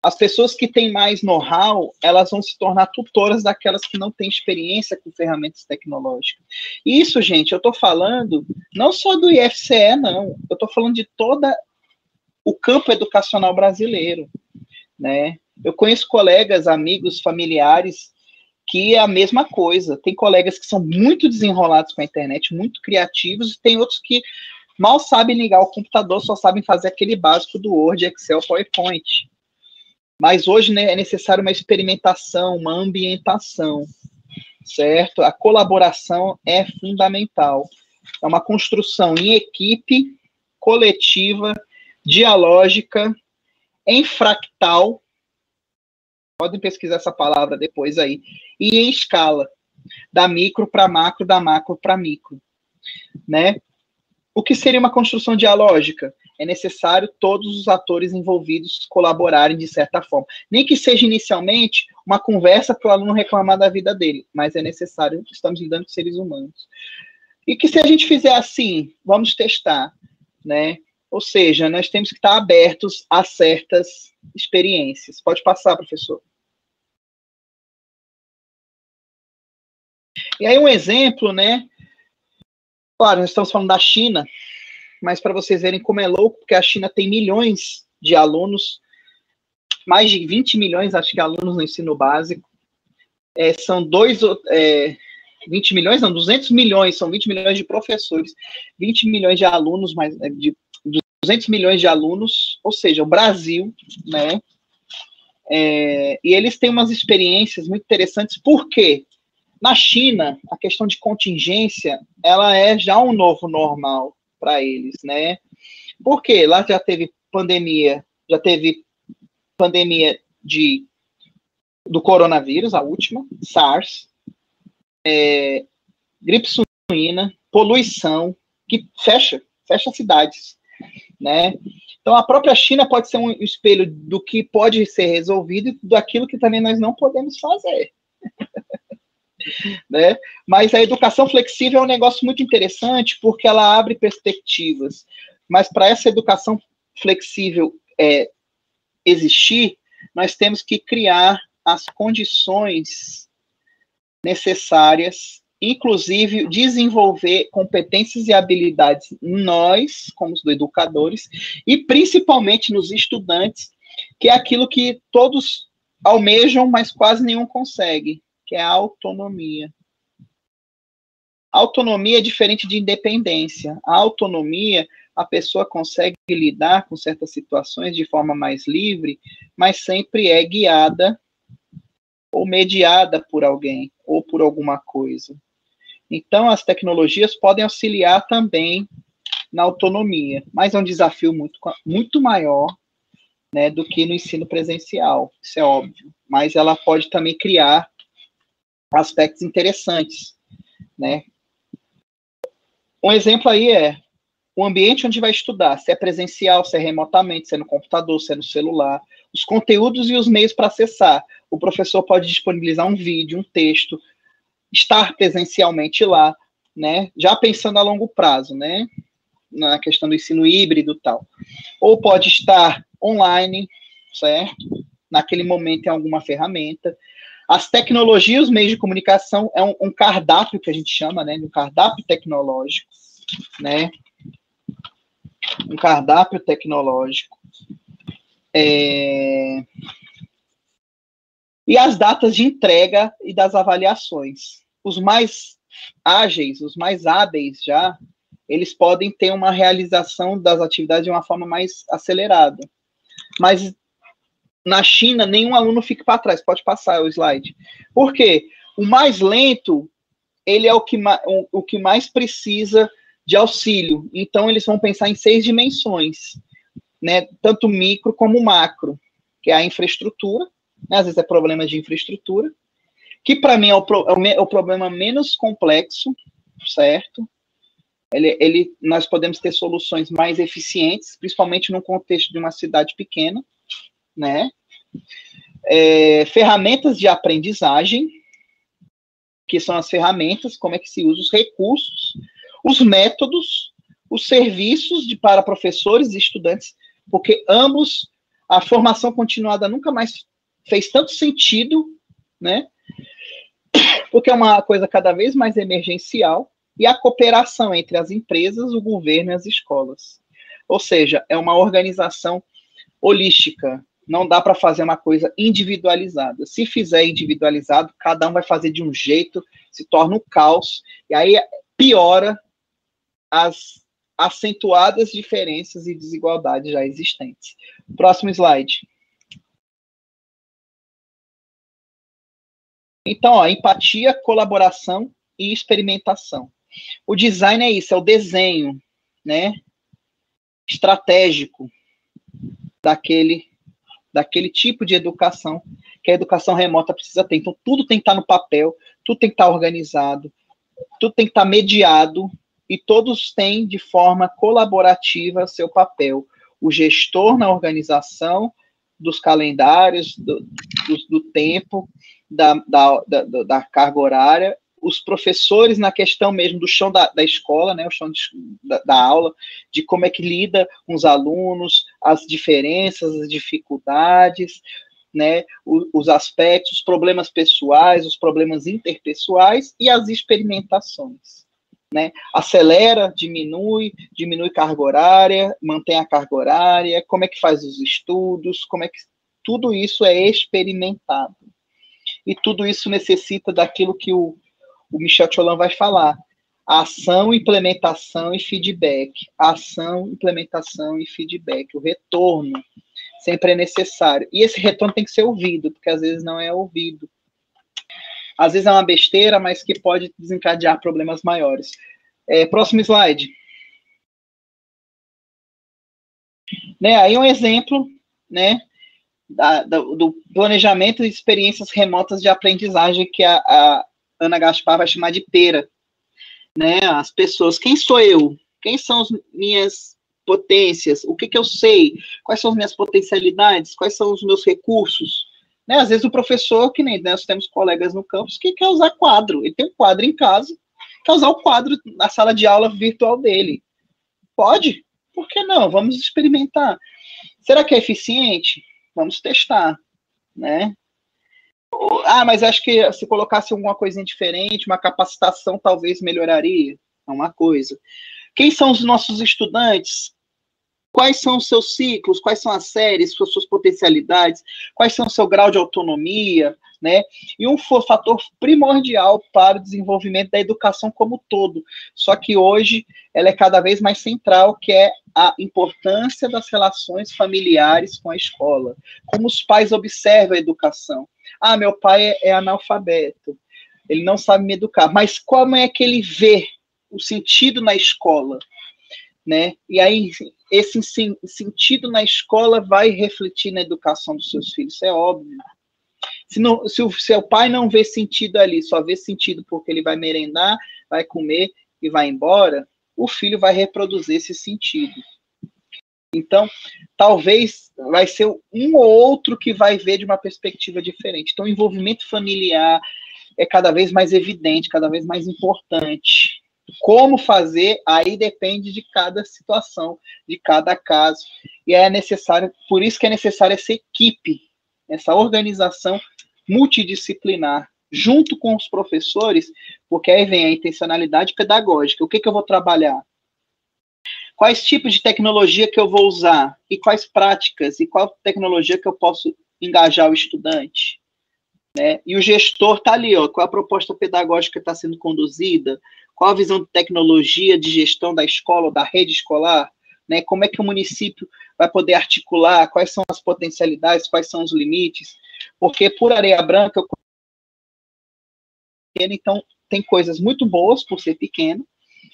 As pessoas que têm mais know-how, elas vão se tornar tutoras daquelas que não têm experiência com ferramentas tecnológicas. E isso, gente, eu estou falando não só do IFCE, não. Eu estou falando de toda o campo educacional brasileiro, né? Eu conheço colegas, amigos, familiares que é a mesma coisa. Tem colegas que são muito desenrolados com a internet, muito criativos, e tem outros que mal sabem ligar o computador, só sabem fazer aquele básico do Word, Excel, PowerPoint. Mas hoje, né, é necessário uma experimentação, uma ambientação, certo? A colaboração é fundamental. É uma construção em equipe, coletiva, dialógica, em fractal, podem pesquisar essa palavra depois aí, e em escala, da micro para macro, da macro para micro, né? O que seria uma construção dialógica? É necessário todos os atores envolvidos colaborarem de certa forma. Nem que seja inicialmente uma conversa para o aluno reclamar da vida dele, mas é necessário, estamos lidando com seres humanos. E que se a gente fizer assim, vamos testar, né? Ou seja, nós temos que estar abertos a certas experiências. Pode passar, professor. E aí um exemplo, né? Claro, nós estamos falando da China, mas para vocês verem como é louco, porque a China tem milhões de alunos, mais de 20 milhões, acho que, alunos no ensino básico. São 20 milhões, não, 200 milhões, são 20 milhões de professores, 20 milhões de alunos, mais de 200 milhões de alunos, ou seja, o Brasil, né? E eles têm umas experiências muito interessantes, por quê? Na China, a questão de contingência, ela é já um novo normal para eles, né? Porque lá já teve pandemia do coronavírus, a última, SARS, gripe suína, poluição, que fecha cidades, né? Então, a própria China pode ser um espelho do que pode ser resolvido e daquilo que também nós não podemos fazer. Né? Mas a educação flexível é um negócio muito interessante porque ela abre perspectivas. Mas para essa educação flexível existir, nós temos que criar as condições necessárias, inclusive desenvolver competências e habilidades nós, como os educadores, e principalmente nos estudantes, que é aquilo que todos almejam, mas quase nenhum consegue, que é a autonomia. A autonomia é diferente de independência. A autonomia, a pessoa consegue lidar com certas situações de forma mais livre, mas sempre é guiada ou mediada por alguém, ou por alguma coisa. Então, as tecnologias podem auxiliar também na autonomia, mas é um desafio muito maior, né, do que no ensino presencial, isso é óbvio. Mas ela pode também criar aspectos interessantes, né? Um exemplo aí é o ambiente onde vai estudar, se é presencial, se é remotamente, se é no computador, se é no celular, os conteúdos e os meios para acessar. O professor pode disponibilizar um vídeo, um texto, estar presencialmente lá, né? Já pensando a longo prazo, né? Na questão do ensino híbrido e tal. Ou pode estar online, certo? Naquele momento em alguma ferramenta. As tecnologias, os meios de comunicação, é um cardápio que a gente chama, né? Um cardápio tecnológico, né? Um cardápio tecnológico. E as datas de entrega e das avaliações. Os mais ágeis, os mais hábeis já, eles podem ter uma realização das atividades de uma forma mais acelerada. Mas na China, nenhum aluno fica para trás. Pode passar o slide. Por quê? O mais lento, ele é o que mais precisa de auxílio. Então, eles vão pensar em 6 dimensões, né? Tanto micro como macro, que é a infraestrutura, né? Às vezes é problema de infraestrutura, que para mim é o problema menos complexo, certo? Nós podemos ter soluções mais eficientes, principalmente no contexto de uma cidade pequena, né? Ferramentas de aprendizagem, que são as ferramentas, como é que se usa os recursos, os métodos, os serviços para professores e estudantes, porque ambos, a formação continuada nunca mais fez tanto sentido, né? Porque é uma coisa cada vez mais emergencial, e a cooperação entre as empresas, o governo e as escolas. Ou seja, é uma organização holística. Não dá para fazer uma coisa individualizada. Se fizer individualizado, cada um vai fazer de um jeito, se torna um caos, e aí piora as acentuadas diferenças e desigualdades já existentes. Próximo slide. Então, ó, empatia, colaboração e experimentação. O design é isso, é o desenho, né, estratégico daquele tipo de educação que a educação remota precisa ter. Então, tudo tem que estar no papel, tudo tem que estar organizado, tudo tem que estar mediado, e todos têm, de forma colaborativa, seu papel. O gestor na organização dos calendários, do tempo, da carga horária, os professores na questão mesmo do chão da escola, né, o chão da aula, de como é que lida com os alunos, as diferenças, as dificuldades, né, os aspectos, os problemas pessoais, os problemas interpessoais e as experimentações. Né? Acelera, diminui carga horária, mantém a carga horária, como é que faz os estudos, como é que tudo isso é experimentado. E tudo isso necessita daquilo que o Michel Tcholan vai falar: ação, implementação e feedback. Ação, implementação e feedback. O retorno sempre é necessário. E esse retorno tem que ser ouvido, porque às vezes não é ouvido. Às vezes é uma besteira, mas que pode desencadear problemas maiores. Próximo slide. Né, aí um exemplo, né, do planejamento de experiências remotas de aprendizagem que a Ana Gaspar vai chamar de pera. Né, as pessoas, quem sou eu? Quem são as minhas potências? O que eu sei? Quais são as minhas potencialidades? Quais são os meus recursos? Né, às vezes o professor, que nem nós temos colegas no campus, que quer usar quadro. Ele tem um quadro em casa, quer usar o quadro na sala de aula virtual dele. Pode? Por que não? Vamos experimentar. Será que é eficiente? Vamos testar, né? Mas acho que se colocasse alguma coisinha diferente, uma capacitação talvez melhoraria. É uma coisa. Quem são os nossos estudantes? Quais são os seus ciclos? Quais são as séries, suas potencialidades? Quais são o seu grau de autonomia? Né? E um fator primordial para o desenvolvimento da educação como um todo. Só que hoje ela é cada vez mais central, que é a importância das relações familiares com a escola. Como os pais observam a educação. Meu pai é analfabeto, ele não sabe me educar. Mas como é que ele vê o sentido na escola? Né? E aí, esse sentido na escola vai refletir na educação dos seus filhos, isso é óbvio. Se o seu pai não vê sentido ali, só vê sentido porque ele vai merendar, vai comer e vai embora, o filho vai reproduzir esse sentido. Então, talvez vai ser um ou outro que vai ver de uma perspectiva diferente. Então, o envolvimento familiar é cada vez mais evidente, cada vez mais importante. Como fazer, aí depende de cada situação, de cada caso. E é necessário, por isso que é necessária essa equipe, essa organização multidisciplinar, junto com os professores, porque aí vem a intencionalidade pedagógica. O que eu vou trabalhar? Quais tipos de tecnologia que eu vou usar? E quais práticas? E qual tecnologia que eu posso engajar o estudante? Né? E o gestor está ali, ó, qual a proposta pedagógica que está sendo conduzida? Qual a visão de tecnologia de gestão da escola, da rede escolar? Né? Como é que o município vai poder articular? Quais são as potencialidades? Quais são os limites? Porque por Areia Branca, então, tem coisas muito boas por ser pequeno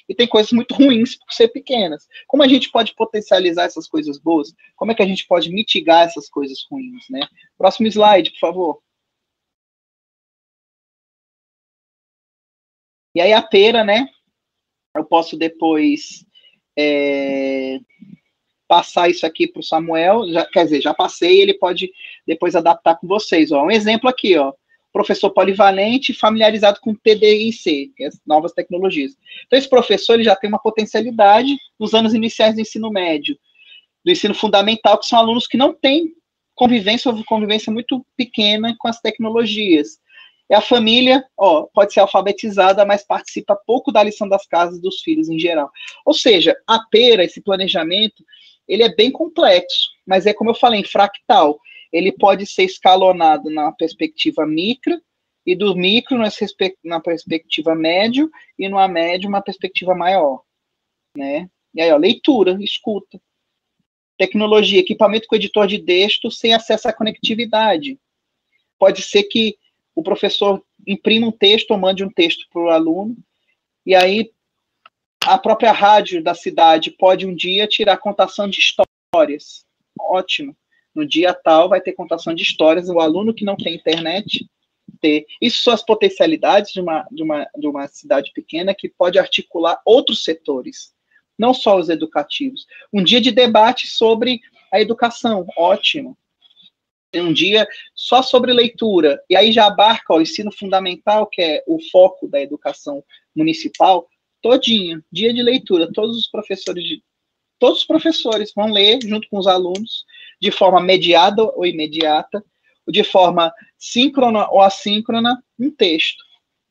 e tem coisas muito ruins por ser pequenas. Como a gente pode potencializar essas coisas boas? Como é que a gente pode mitigar essas coisas ruins? Né? Próximo slide, por favor. E aí a pera, né? Eu posso depois passar isso aqui para o Samuel, quer dizer, já passei, ele pode depois adaptar com vocês. Ó. Um exemplo aqui, ó, professor polivalente familiarizado com TDIC, que é as novas tecnologias. Então, esse professor ele já tem uma potencialidade nos anos iniciais do ensino médio, do ensino fundamental, que são alunos que não têm convivência ou convivência muito pequena com as tecnologias. E a família, ó, pode ser alfabetizada, mas participa pouco da lição das casas dos filhos em geral. Ou seja, a pera, esse planejamento, ele é bem complexo, mas é como eu falei, em fractal. Ele pode ser escalonado na perspectiva micro, e do micro na perspectiva médio, e no médio uma perspectiva maior, né? E aí, ó, leitura, escuta. Tecnologia, equipamento com editor de texto sem acesso à conectividade. Pode ser que o professor imprima um texto ou mande um texto para o aluno, e aí a própria rádio da cidade pode um dia tirar contação de histórias. Ótimo. No dia tal vai ter contação de histórias, o aluno que não tem internet ter. Isso são as potencialidades de uma cidade pequena que pode articular outros setores, não só os educativos. Um dia de debate sobre a educação, ótimo. Tem um dia só sobre leitura, e aí já abarca o ensino fundamental, que é o foco da educação municipal, todinho, dia de leitura, todos os professores vão ler junto com os alunos, de forma mediada ou imediata, de forma síncrona ou assíncrona, um texto.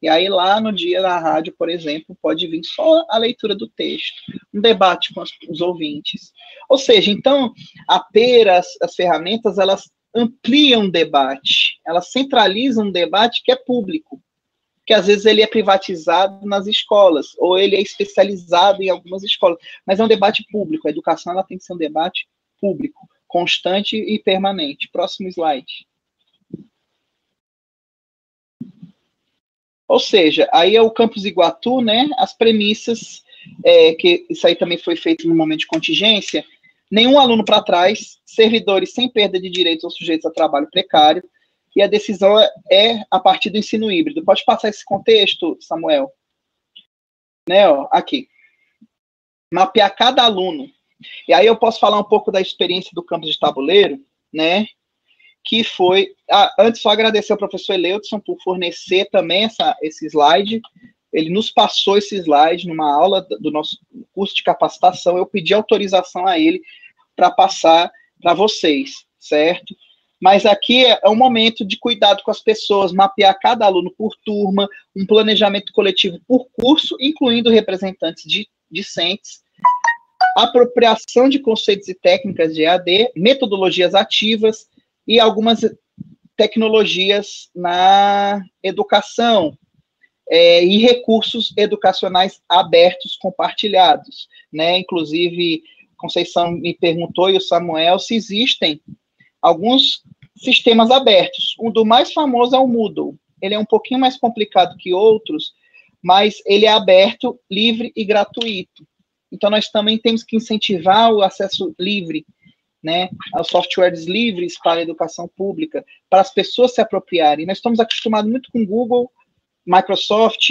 E aí lá no dia da rádio, por exemplo, pode vir só a leitura do texto, um debate com os ouvintes. Ou seja, então, a pera, as ferramentas, elas ampliam o debate, elas centralizam um debate que é público, que às vezes ele é privatizado nas escolas, ou ele é especializado em algumas escolas, mas é um debate público. A educação ela tem que ser um debate público, constante e permanente. Próximo slide. Ou seja, aí é o Campus Iguatu, né? As premissas, que isso aí também foi feito no momento de contingência, nenhum aluno para trás, servidores sem perda de direitos ou sujeitos a trabalho precário, e a decisão é a partir do ensino híbrido. Pode passar esse contexto, Samuel? Né, ó, aqui. Mapear cada aluno. E aí eu posso falar um pouco da experiência do campus de Tabuleiro, né? Que foi... antes, só agradecer ao professor Eleudson por fornecer também esse slide. Ele nos passou esse slide numa aula do nosso curso de capacitação. Eu pedi autorização a ele para passar para vocês, certo? Mas aqui é um momento de cuidado com as pessoas, mapear cada aluno por turma, um planejamento coletivo por curso, incluindo representantes discentes, apropriação de conceitos e técnicas de EAD, metodologias ativas e algumas tecnologias na educação, e recursos educacionais abertos, compartilhados, né? Inclusive, Conceição me perguntou, e o Samuel, se existem alguns sistemas abertos. Um do mais famoso é o Moodle. Ele é um pouquinho mais complicado que outros, mas ele é aberto, livre e gratuito. Então, nós também temos que incentivar o acesso livre, né, aos softwares livres para a educação pública, para as pessoas se apropriarem. Nós estamos acostumados muito com Google, Microsoft,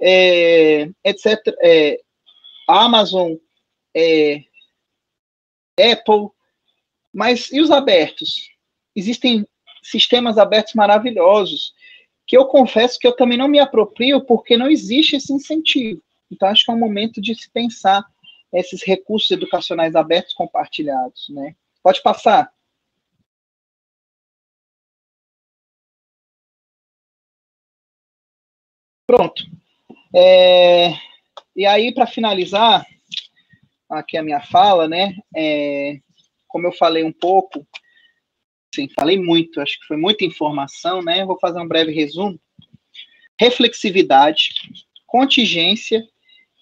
etc., Amazon, Apple, mas e os abertos? Existem sistemas abertos maravilhosos, que eu confesso que eu também não me aproprio, porque não existe esse incentivo. Então, acho que é um momento de se pensar esses recursos educacionais abertos compartilhados, né? Pode passar. Pronto. E aí, para finalizar, aqui a minha fala, né? Como eu falei um pouco, sim, falei muito, acho que foi muita informação, né? Vou fazer um breve resumo. Reflexividade, contingência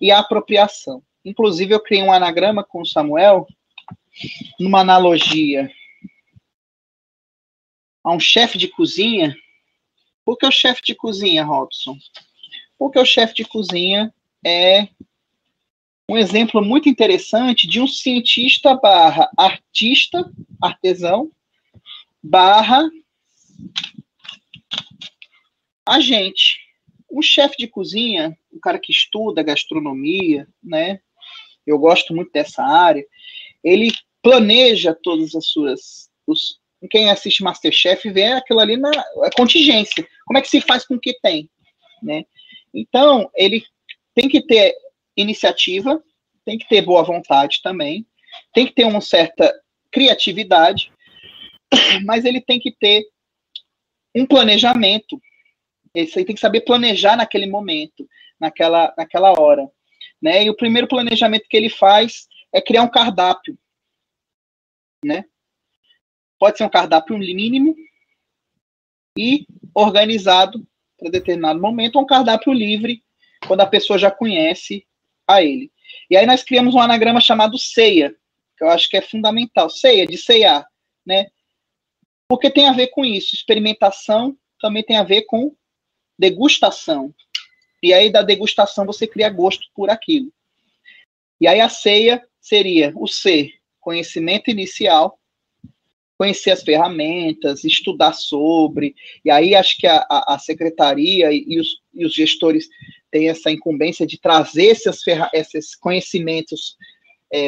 e apropriação. Inclusive, eu criei um anagrama com o Samuel, numa analogia a um chefe de cozinha. Por que o chefe de cozinha, Robson? Porque o chefe de cozinha é um exemplo muito interessante de um cientista barra artista, artesão, barra agente. Um chefe de cozinha, um cara que estuda gastronomia, né? Eu gosto muito dessa área. Ele planeja todas as suas... quem assiste MasterChef vê aquilo ali na contingência. Como é que se faz com o que tem, né? Então, ele tem que ter iniciativa, tem que ter boa vontade também, tem que ter uma certa criatividade, mas ele tem que ter um planejamento. Esse aí tem que saber planejar naquele momento, naquela hora, né? E o primeiro planejamento que ele faz é criar um cardápio. né? Pode ser um cardápio mínimo e organizado para determinado momento, ou um cardápio livre, quando a pessoa já conhece a ele. E aí nós criamos um anagrama chamado CEIA, que eu acho que é fundamental. CEIA, de ceiar, né? Porque tem a ver com isso. Experimentação também tem a ver com degustação. E aí, da degustação, você cria gosto por aquilo. E aí, a ceia seria o C, conhecimento inicial, conhecer as ferramentas, estudar sobre. E aí, acho que a secretaria e os gestores têm essa incumbência de trazer esses conhecimentos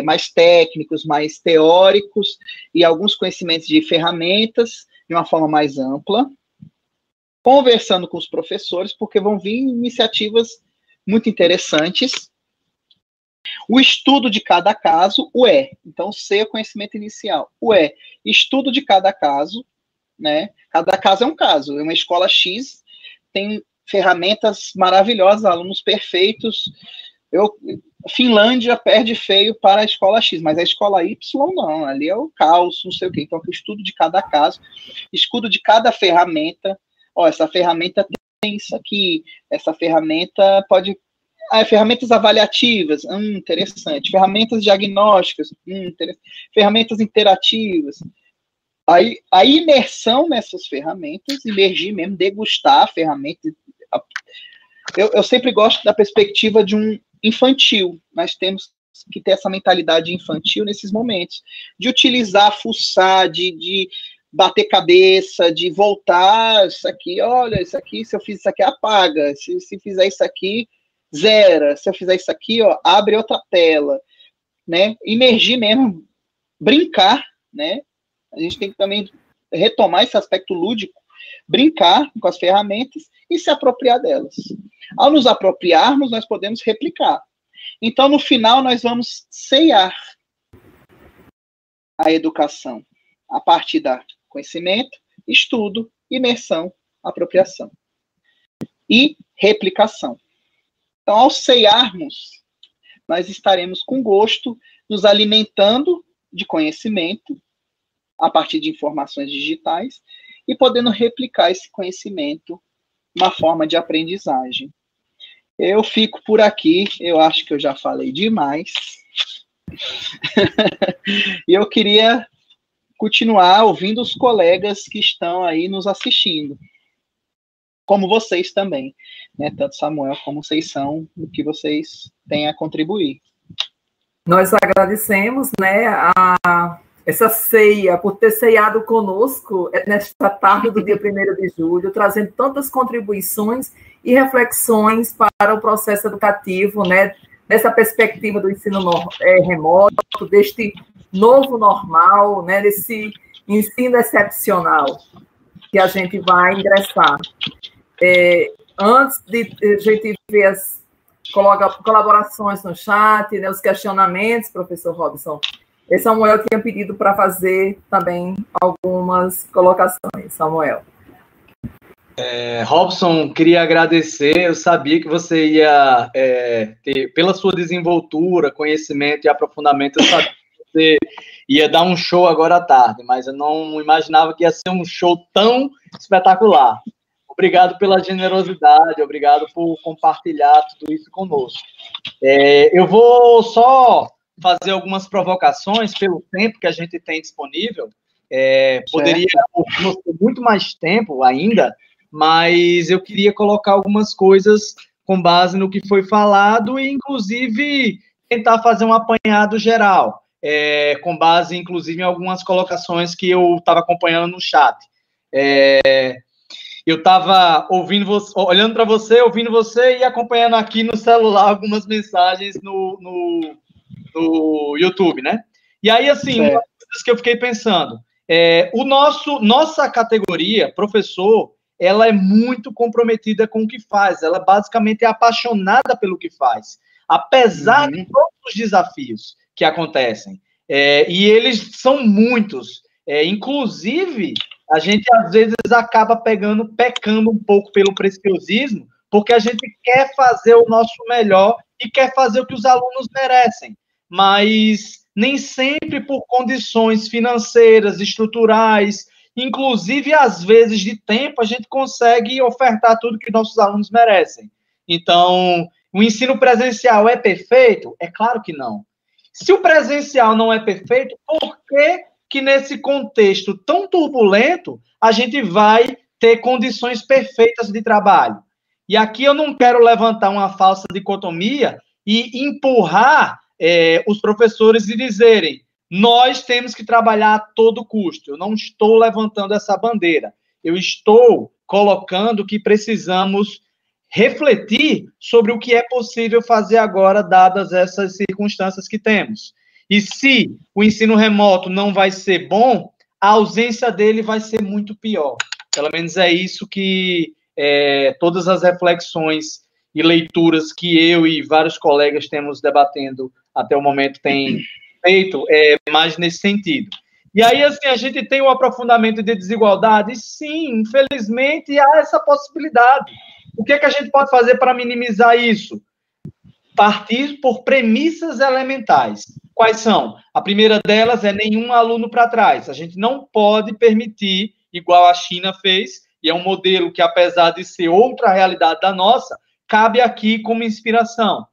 mais técnicos, mais teóricos, e alguns conhecimentos de ferramentas de uma forma mais ampla, conversando com os professores, porque vão vir iniciativas muito interessantes. O estudo de cada caso, o E. Então, C é o conhecimento inicial. O E, estudo de cada caso, né? Cada caso é um caso. Uma escola X tem ferramentas maravilhosas, alunos perfeitos. Finlândia perde feio para a escola X, mas a escola Y não, ali é o caos, não sei o quê. Então, estudo de cada caso, estudo de cada ferramenta. Essa ferramenta tem isso aqui, essa ferramenta pode... ferramentas avaliativas, interessante. Ferramentas diagnósticas, interessante. Ferramentas interativas. Aí, a imersão nessas ferramentas, imergir mesmo, degustar a ferramenta. Eu sempre gosto da perspectiva de um infantil. Nós temos que ter essa mentalidade infantil nesses momentos, de utilizar, fuçar, de bater cabeça, de voltar, isso aqui, olha, isso aqui, se eu fiz isso aqui, apaga, se fizer isso aqui, zera, se eu fizer isso aqui, ó, abre outra tela, né, imergir mesmo, brincar, né, a gente tem que também retomar esse aspecto lúdico, brincar com as ferramentas e se apropriar delas. Ao nos apropriarmos, nós podemos replicar. Então, no final, nós vamos ceiar a educação a partir da conhecimento, estudo, imersão, apropriação e replicação. Então, ao ceiarmos, nós estaremos com gosto, nos alimentando de conhecimento a partir de informações digitais e podendo replicar esse conhecimento uma forma de aprendizagem. Eu fico por aqui, eu acho que eu já falei demais. E eu queria continuar ouvindo os colegas que estão aí nos assistindo, como vocês também, né? Tanto Samuel como vocês são, o que vocês têm a contribuir. Nós agradecemos, né, essa ceia, por ter ceiado conosco nesta tarde do dia 1º de julho, trazendo tantas contribuições e reflexões para o processo educativo, né, nessa perspectiva do ensino remoto, deste novo normal, né, desse ensino excepcional que a gente vai ingressar. Antes de a gente ver as colaborações no chat, né, os questionamentos, professor Robson, Samuel tinha pedido para fazer também algumas colocações. Samuel. Robson, queria agradecer, eu sabia que você ia ter, pela sua desenvoltura, conhecimento e aprofundamento, eu sabia que você ia dar um show agora à tarde, mas eu não imaginava que ia ser um show tão espetacular. Obrigado pela generosidade, obrigado por compartilhar tudo isso conosco. Eu vou só fazer algumas provocações pelo tempo que a gente tem disponível. Poderia ter muito mais tempo ainda, mas eu queria colocar algumas coisas com base no que foi falado e, inclusive, tentar fazer um apanhado geral, com base, inclusive, em algumas colocações que eu estava acompanhando no chat. Eu estava olhando para você, ouvindo você e acompanhando aqui no celular algumas mensagens no YouTube, né? E aí, assim, uma das coisas que eu fiquei pensando, nossa categoria, professor, ela é muito comprometida com o que faz, ela basicamente é apaixonada pelo que faz, apesar de todos os desafios que acontecem. E eles são muitos. Inclusive, a gente, às vezes, acaba pecando um pouco pelo preciosismo, porque a gente quer fazer o nosso melhor e quer fazer o que os alunos merecem. Mas nem sempre por condições financeiras, estruturais, inclusive, às vezes, de tempo, a gente consegue ofertar tudo que nossos alunos merecem. Então, o ensino presencial é perfeito? É claro que não. Se o presencial não é perfeito, por que nesse contexto tão turbulento a gente vai ter condições perfeitas de trabalho? E aqui eu não quero levantar uma falsa dicotomia e empurrar os professores e dizerem nós temos que trabalhar a todo custo. Eu não estou levantando essa bandeira. Eu estou colocando que precisamos refletir sobre o que é possível fazer agora, dadas essas circunstâncias que temos. E se o ensino remoto não vai ser bom, a ausência dele vai ser muito pior. Pelo menos é isso que todas as reflexões e leituras que eu e vários colegas temos debatendo até o momento têm feito mais nesse sentido. E aí, assim, a gente tem o aprofundamento de desigualdade? Sim, infelizmente, há essa possibilidade. O que a gente pode fazer para minimizar isso? Partir por premissas elementares. Quais são? A primeira delas é nenhum aluno para trás. A gente não pode permitir, igual a China fez, e é um modelo que, apesar de ser outra realidade da nossa, cabe aqui como inspiração.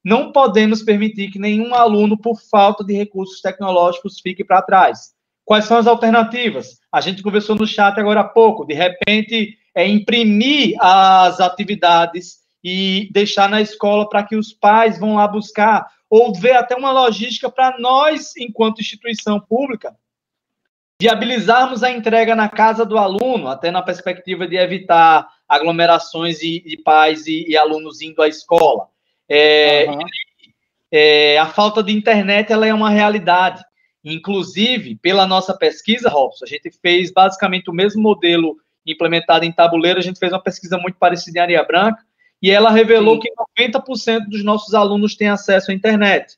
Não podemos permitir que nenhum aluno, por falta de recursos tecnológicos, fique para trás. Quais são as alternativas? A gente conversou no chat agora há pouco. De repente, imprimir as atividades e deixar na escola para que os pais vão lá buscar, ou ver até uma logística para nós, enquanto instituição pública, viabilizarmos a entrega na casa do aluno, até na perspectiva de evitar aglomerações de pais e alunos indo à escola. A falta de internet ela é uma realidade. Inclusive, pela nossa pesquisa, Robson, a gente fez basicamente o mesmo modelo implementado em Tabuleiro, a gente fez uma pesquisa muito parecida em Areia Branca, e ela revelou que 90% dos nossos alunos têm acesso à internet.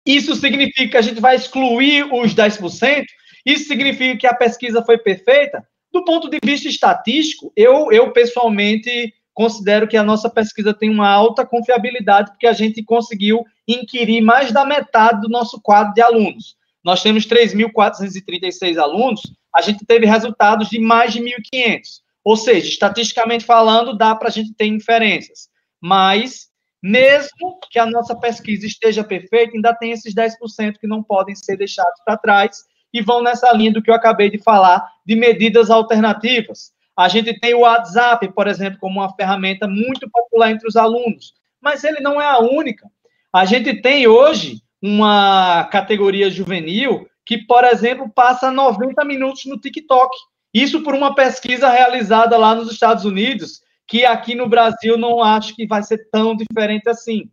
Isso significa que a gente vai excluir os 10%? Isso significa que a pesquisa foi perfeita? Do ponto de vista estatístico, eu pessoalmente considero que a nossa pesquisa tem uma alta confiabilidade, porque a gente conseguiu inquirir mais da metade do nosso quadro de alunos. Nós temos 3.436 alunos, a gente teve resultados de mais de 1.500. Ou seja, estatisticamente falando, dá para a gente ter inferências. Mas, mesmo que a nossa pesquisa esteja perfeita, ainda tem esses 10% que não podem ser deixados para trás e vão nessa linha do que eu acabei de falar, de medidas alternativas. A gente tem o WhatsApp, por exemplo, como uma ferramenta muito popular entre os alunos, mas ele não é a única. A gente tem hoje uma categoria juvenil que, por exemplo, passa 90 minutos no TikTok. Isso por uma pesquisa realizada lá nos Estados Unidos, que aqui no Brasil não acho que vai ser tão diferente assim.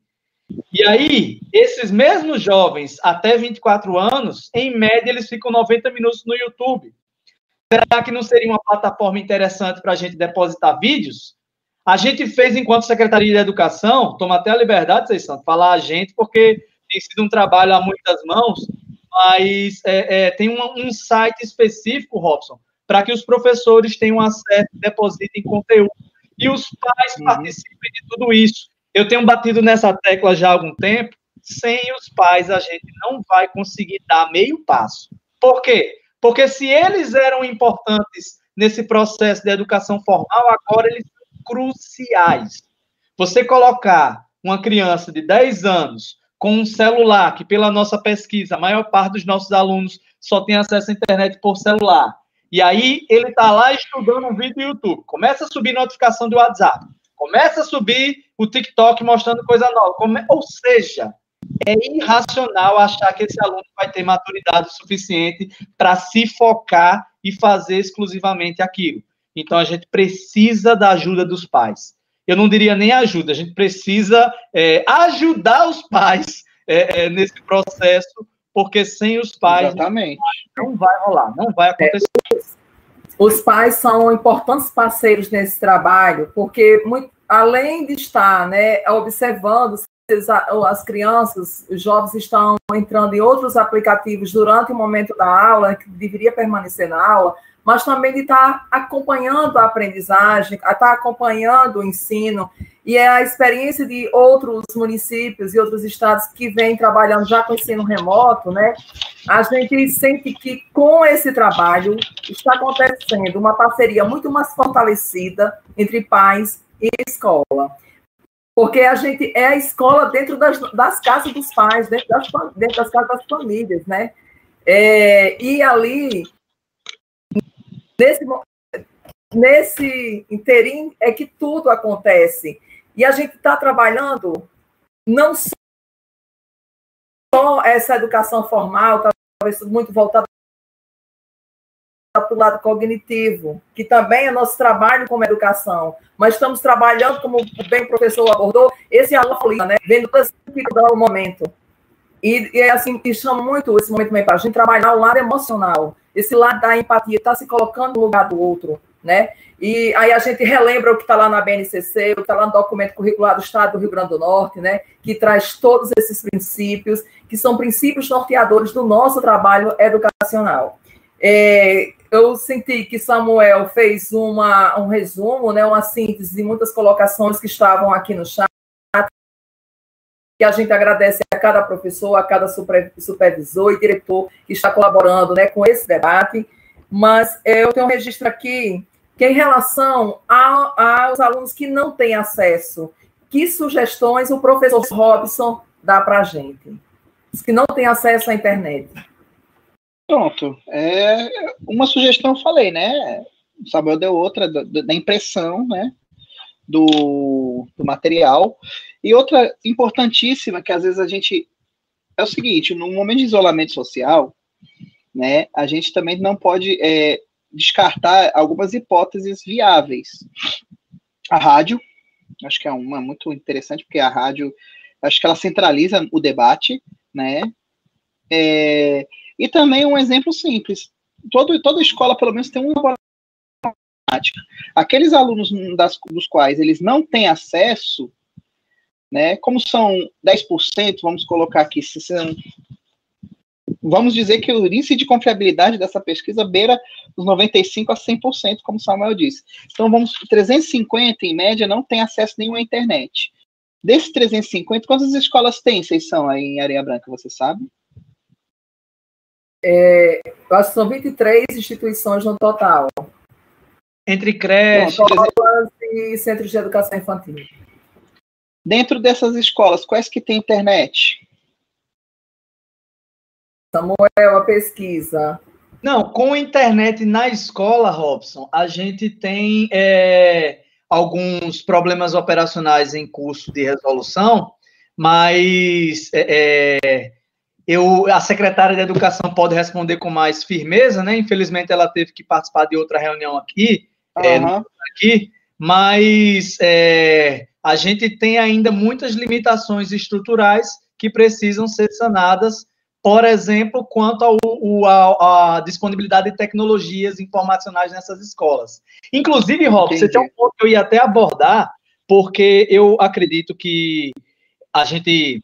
E aí, esses mesmos jovens, até 24 anos, em média, eles ficam 90 minutos no YouTube. Será que não seria uma plataforma interessante para a gente depositar vídeos? A gente fez, enquanto Secretaria de Educação, toma até a liberdade, vocês são, de falar a gente, porque tem sido um trabalho a muitas mãos, mas tem um site específico, Robson, para que os professores tenham acesso, depositem conteúdo, e os pais participem de tudo isso. Eu tenho batido nessa tecla já há algum tempo, sem os pais a gente não vai conseguir dar meio passo. Por quê? Porque se eles eram importantes nesse processo de educação formal, agora eles são cruciais. Você colocar uma criança de 10 anos com um celular, que pela nossa pesquisa, a maior parte dos nossos alunos só tem acesso à internet por celular, e aí ele está lá estudando um vídeo do YouTube, começa a subir notificação do WhatsApp, começa a subir o TikTok mostrando coisa nova, ou seja, é irracional achar que esse aluno vai ter maturidade suficiente para se focar e fazer exclusivamente aquilo. Então, a gente precisa da ajuda dos pais. Eu não diria nem ajuda, a gente precisa ajudar os pais nesse processo, porque sem os pais não vai rolar, não vai acontecer. Os pais são importantes parceiros nesse trabalho, porque além de estar observando as crianças, os jovens estão entrando em outros aplicativos durante o momento da aula, que deveria permanecer na aula, mas também de estar acompanhando a aprendizagem, estar acompanhando o ensino, e é a experiência de outros municípios e outros estados que vêm trabalhando já com ensino remoto, né? A gente sente que com esse trabalho está acontecendo uma parceria muito mais fortalecida entre pais e escola. Porque a gente é a escola dentro das casas dos pais, dentro das casas das famílias, né? E ali, nesse interim, é que tudo acontece. E a gente está trabalhando não só essa educação formal, talvez muito voltada para o lado cognitivo, que também é nosso trabalho como educação, mas estamos trabalhando, como bem o professor abordou, esse aluno, né, vendo o momento. E é assim, que chama muito esse momento para a gente trabalhar o lado emocional, esse lado da empatia, estar se colocando no lugar do outro, né? E aí a gente relembra o que está lá na BNCC, o que está lá no documento curricular do Estado do Rio Grande do Norte, né? Que traz todos esses princípios, que são princípios norteadores do nosso trabalho educacional. Eu senti que Samuel fez um resumo, né, uma síntese de muitas colocações que estavam aqui no chat, que a gente agradece a cada professor, a cada supervisor e diretor que está colaborando, né, com esse debate, mas eu tenho um registro aqui que em relação aos alunos que não têm acesso, que sugestões o professor Robson dá para a gente? Os que não têm acesso à internet. Pronto. Uma sugestão eu falei, né? O Samuel deu outra, da impressão, né? Do material. E outra importantíssima, que às vezes a gente... É o seguinte, no momento de isolamento social, né? A gente também não pode descartar algumas hipóteses viáveis. A rádio, acho que é uma muito interessante, porque a rádio, acho que ela centraliza o debate, né? E também um exemplo simples. Toda escola, pelo menos, tem um laboratório de matemática. Aqueles alunos dos quais eles não têm acesso, né, como são 10%, vamos colocar aqui, vamos dizer que o índice de confiabilidade dessa pesquisa beira os 95% a 100%, como o Samuel disse. Então, 350, em média, não tem acesso nenhum à internet. Desses 350, quantas escolas tem? Vocês são aí em Areia Branca, você sabe? Eu acho que são 23 instituições no total. Entre creches e centros de educação infantil. Dentro dessas escolas, quais que têm internet? Samuel, a pesquisa. Não, com internet na escola, Robson, a gente tem alguns problemas operacionais em curso de resolução, mas a secretária de Educação pode responder com mais firmeza, né? Infelizmente, ela teve que participar de outra reunião aqui, mas a gente tem ainda muitas limitações estruturais que precisam ser sanadas, por exemplo, quanto à disponibilidade de tecnologias informacionais nessas escolas. Inclusive, Rob, você tem um ponto que eu ia até abordar, porque eu acredito que a gente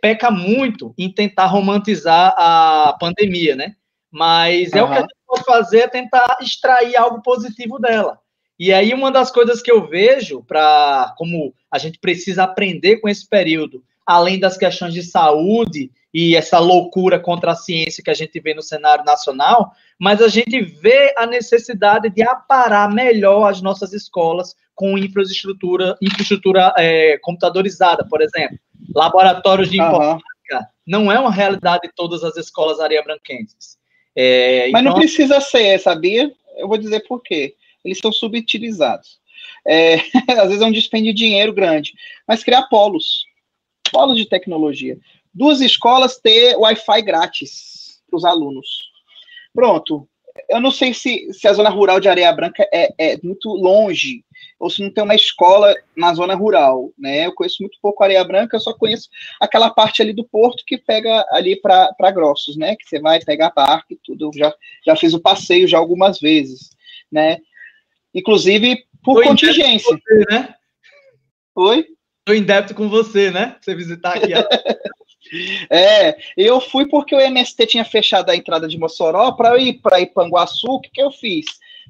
peca muito em tentar romantizar a pandemia, né? Mas o que a gente pode fazer é tentar extrair algo positivo dela. E aí, uma das coisas que eu vejo, como a gente precisa aprender com esse período, além das questões de saúde e essa loucura contra a ciência que a gente vê no cenário nacional, mas a gente vê a necessidade de aparar melhor as nossas escolas com infraestrutura computadorizada, por exemplo. Laboratórios de informática não é uma realidade de todas as escolas areiabranquenses. Mas não precisa ser, sabia? Eu vou dizer por quê. Eles são subutilizados. Às vezes é um dispêndio de dinheiro grande. Mas criar polos de tecnologia. 2 escolas ter Wi-Fi grátis para os alunos. Pronto. Eu não sei se a zona rural de Areia Branca é muito longe, ou se não tem uma escola na zona rural, né? Eu conheço muito pouco Areia Branca, eu só conheço aquela parte ali do porto que pega ali para Grossos, né? Que você vai pegar parque e tudo. Eu já fiz o passeio já algumas vezes, né? Inclusive por contingência. Você, né? Oi? Estou em débito com você, né? Você visitar aqui. Eu fui porque o MST tinha fechado a entrada de Mossoró para ir para Ipanguaçu. O que eu fiz?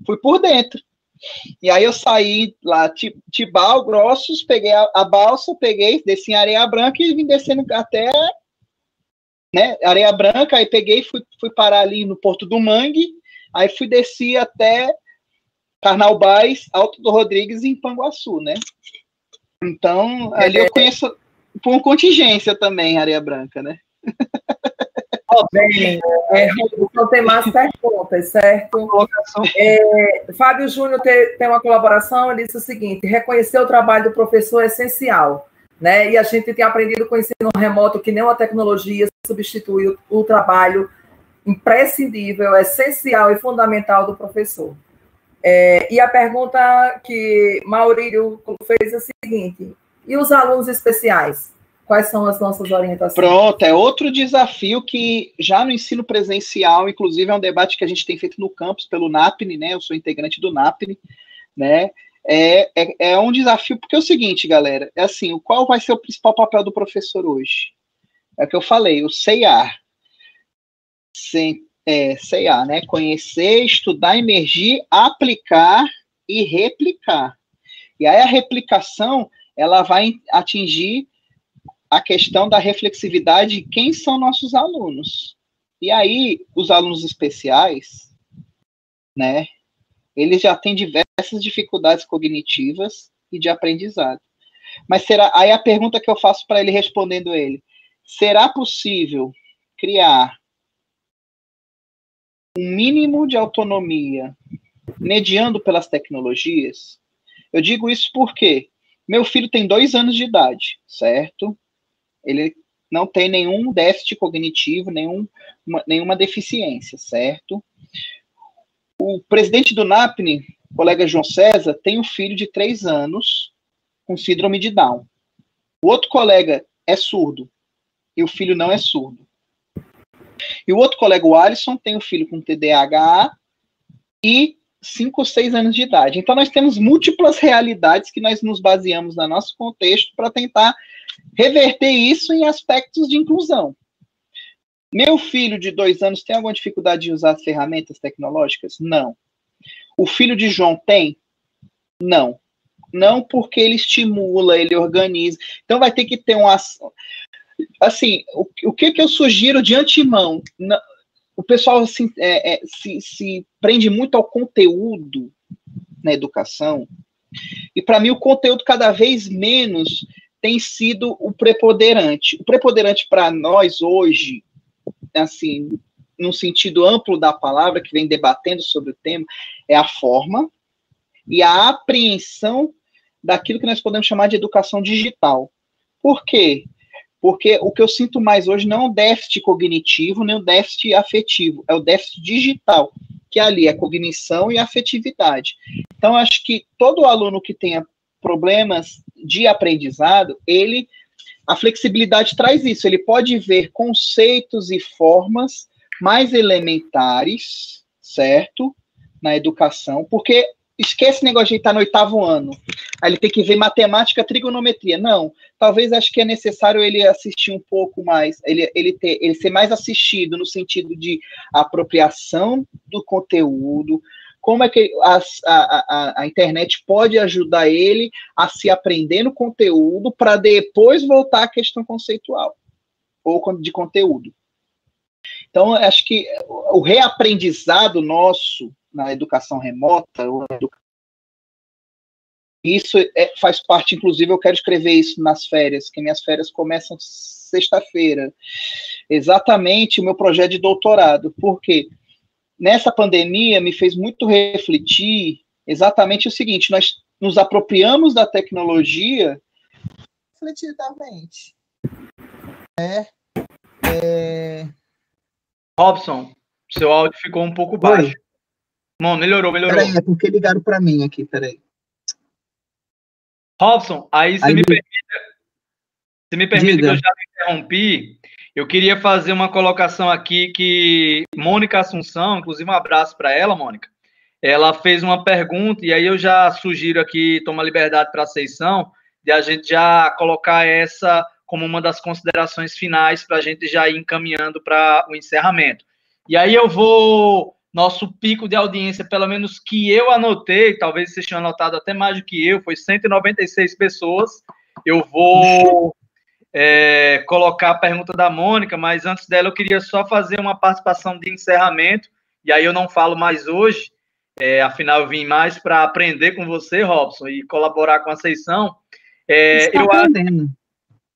Fui por dentro. E aí eu saí lá, Tibau, Grossos, peguei a balsa, desci em Areia Branca e vim descendo até, né, Areia Branca, aí peguei, fui parar ali no Porto do Mangue, aí desci até Carnaubais, Alto do Rodrigues e Ipanguaçu, né? Então, ali eu conheço por contingência também, Areia Branca, né? Bem, então tem mais perguntas, certo? Fábio Júnior tem uma colaboração, ele disse o seguinte: reconhecer o trabalho do professor é essencial, né? E a gente tem aprendido com o ensino remoto que nenhuma tecnologia substitui o trabalho imprescindível, essencial e fundamental do professor. E a pergunta que Maurílio fez é a seguinte: e os alunos especiais? Quais são as nossas orientações? Pronto, é outro desafio que já no ensino presencial, inclusive é um debate que a gente tem feito no campus pelo NAPNE, né? Eu sou integrante do NAPNE, né? É um desafio, porque é o seguinte, galera, é assim, qual vai ser o principal papel do professor hoje? É o que eu falei, o CEIAR. CEIAR, né? Conhecer, estudar, emergir, aplicar e replicar. E aí a replicação, ela vai atingir a questão da reflexividade de quem são nossos alunos. E aí, os alunos especiais, né, eles já têm diversas dificuldades cognitivas e de aprendizado. Mas aí a pergunta que eu faço para ele, respondendo ele: será possível criar um mínimo de autonomia mediando pelas tecnologias? Eu digo isso porque meu filho tem 2 anos de idade, certo? Ele não tem nenhum déficit cognitivo, nenhuma deficiência, certo? O presidente do NAPNE, o colega João César, tem um filho de 3 anos com síndrome de Down. O outro colega é surdo e o filho não é surdo. E o outro colega, o Alisson, tem um filho com TDAH e 5 ou 6 anos de idade. Então, nós temos múltiplas realidades que nós nos baseamos no nosso contexto para tentar reverter isso em aspectos de inclusão. Meu filho de 2 anos tem alguma dificuldade de usar as ferramentas tecnológicas? Não. O filho de João tem? Não. Não, porque ele estimula, ele organiza. Então vai ter que ter uma ação. Assim, o que eu sugiro de antemão? O pessoal assim, se prende muito ao conteúdo na educação, e para mim o conteúdo cada vez menos tem sido o preponderante. O preponderante para nós hoje, assim, num sentido amplo da palavra, que vem debatendo sobre o tema, é a forma e a apreensão daquilo que nós podemos chamar de educação digital. Por quê? Porque o que eu sinto mais hoje não é um déficit cognitivo, nem um déficit afetivo, é o déficit digital, que ali é cognição e afetividade. Então, acho que todo aluno que tenha problemas de aprendizado, a flexibilidade traz isso, ele pode ver conceitos e formas mais elementares, certo? Na educação, porque esquece esse negócio de estar no 8º ano, aí ele tem que ver matemática, trigonometria. Não, talvez acho que é necessário ele assistir um pouco mais, ele ser mais assistido no sentido de apropriação do conteúdo, como é que a internet pode ajudar ele a se aprender no conteúdo para depois voltar à questão conceitual ou de conteúdo. Então, acho que o reaprendizado nosso na educação remota, isso faz parte, inclusive, eu quero escrever isso nas férias, que minhas férias começam sexta-feira. Exatamente o meu projeto de doutorado. Por quê? Nessa pandemia me fez muito refletir exatamente o seguinte: nós nos apropriamos da tecnologia refletidamente. Robson, seu áudio ficou um pouco baixo. Bom, melhorou. Peraí, é porque ligaram para mim aqui, peraí. Robson, aí você me permite que eu já me interrompi. Eu queria fazer uma colocação aqui que Mônica Assunção, inclusive um abraço para ela, Mônica, ela fez uma pergunta e aí eu já sugiro aqui, tomo a liberdade para a sessão, de a gente já colocar essa como uma das considerações finais para a gente já ir encaminhando para o encerramento. E aí eu vou, nosso pico de audiência, pelo menos que eu anotei, talvez vocês tenham anotado até mais do que eu, foi 196 pessoas. Eu vou colocar a pergunta da Mônica, mas antes dela eu queria só fazer uma participação de encerramento, e aí eu não falo mais hoje, afinal eu vim mais para aprender com você, Robson, e colaborar com a sessão.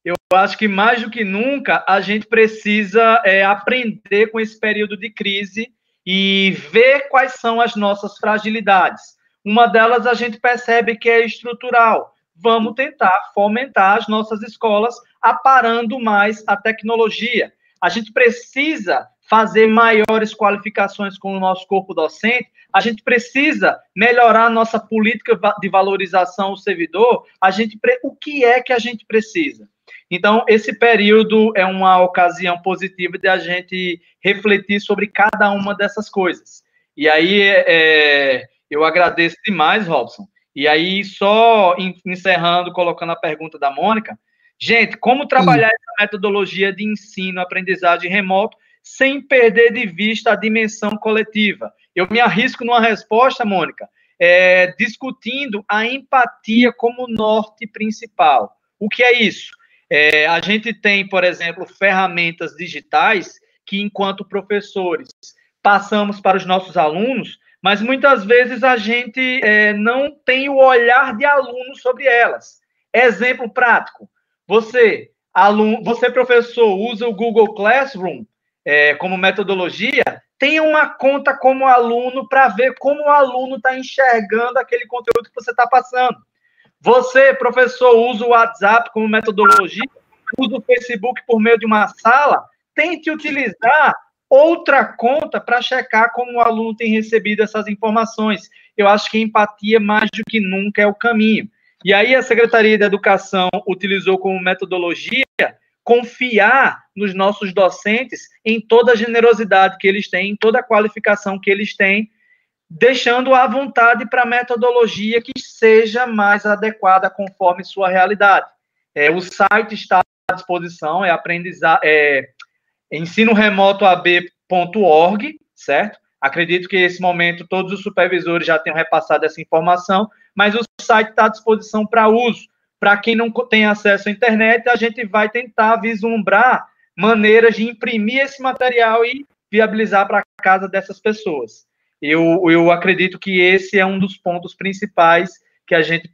Eu acho que mais do que nunca a gente precisa aprender com esse período de crise e ver quais são as nossas fragilidades. Uma delas a gente percebe que é estrutural. Vamos tentar fomentar as nossas escolas aparando mais a tecnologia. A gente precisa fazer maiores qualificações com o nosso corpo docente, a gente precisa melhorar a nossa política de valorização ao servidor, o que é que a gente precisa? Então, esse período é uma ocasião positiva de a gente refletir sobre cada uma dessas coisas. E aí, eu agradeço demais, Robson. E aí, só encerrando, colocando a pergunta da Mônica, gente, como trabalhar essa metodologia de ensino, aprendizagem remoto, sem perder de vista a dimensão coletiva? Eu me arrisco numa resposta, Mônica, discutindo a empatia como norte principal. O que é isso? A gente tem, por exemplo, ferramentas digitais que, enquanto professores, passamos para os nossos alunos, mas muitas vezes a gente não tem o olhar de aluno sobre elas. Exemplo prático, você, professor, usa o Google Classroom como metodologia, tenha uma conta como aluno para ver como o aluno está enxergando aquele conteúdo que você está passando. Você, professor, usa o WhatsApp como metodologia, usa o Facebook por meio de uma sala, tente utilizar outra conta para checar como o aluno tem recebido essas informações. Eu acho que a empatia, mais do que nunca, é o caminho. E aí a Secretaria de Educação utilizou como metodologia confiar nos nossos docentes em toda a generosidade que eles têm, em toda a qualificação que eles têm, deixando à vontade para a metodologia que seja mais adequada conforme sua realidade. O site está à disposição, ensinoremotoab.org, certo? Acredito que nesse momento todos os supervisores já tenham repassado essa informação, mas o site está à disposição para uso. Para quem não tem acesso à internet, a gente vai tentar vislumbrar maneiras de imprimir esse material e viabilizar para a casa dessas pessoas. Eu acredito que esse é um dos pontos principais que a gente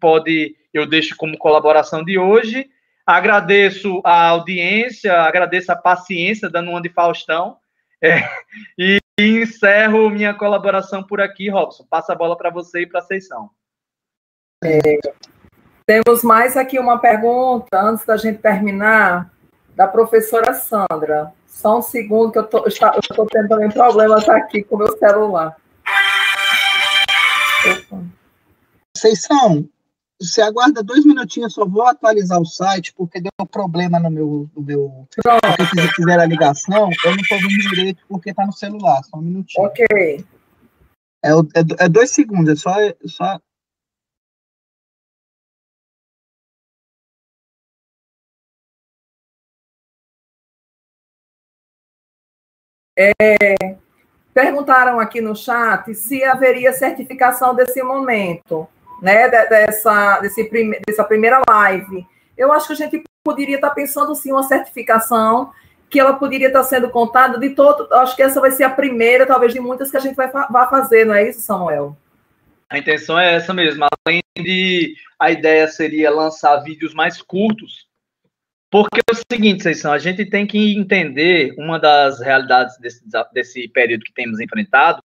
eu deixo como colaboração de hoje. Agradeço a audiência, agradeço a paciência, dando uma de Faustão, e encerro minha colaboração por aqui, Robson. Passa a bola para você e para a sessão. Temos mais aqui uma pergunta, antes da gente terminar, da professora Sandra. Só um segundo, que eu estou tendo também problemas aqui com o meu celular. Sessão, você aguarda 2 minutinhos, só vou atualizar o site, porque deu problema no meu porque se fizer a ligação, eu não estou vendo direito, porque está no celular, só um minutinho. Ok. É 2 segundos, é só... Perguntaram aqui no chat se haveria certificação desse momento, né, dessa primeira live. Eu acho que a gente poderia estar pensando, sim, uma certificação, que ela poderia estar sendo contada de todo. Acho que essa vai ser a primeira, talvez, de muitas que a gente vai fazer, não é isso, Samuel? A intenção é essa mesmo. Além de a ideia seria lançar vídeos mais curtos, porque é o seguinte, Sessão, a gente tem que entender uma das realidades desse período que temos enfrentado,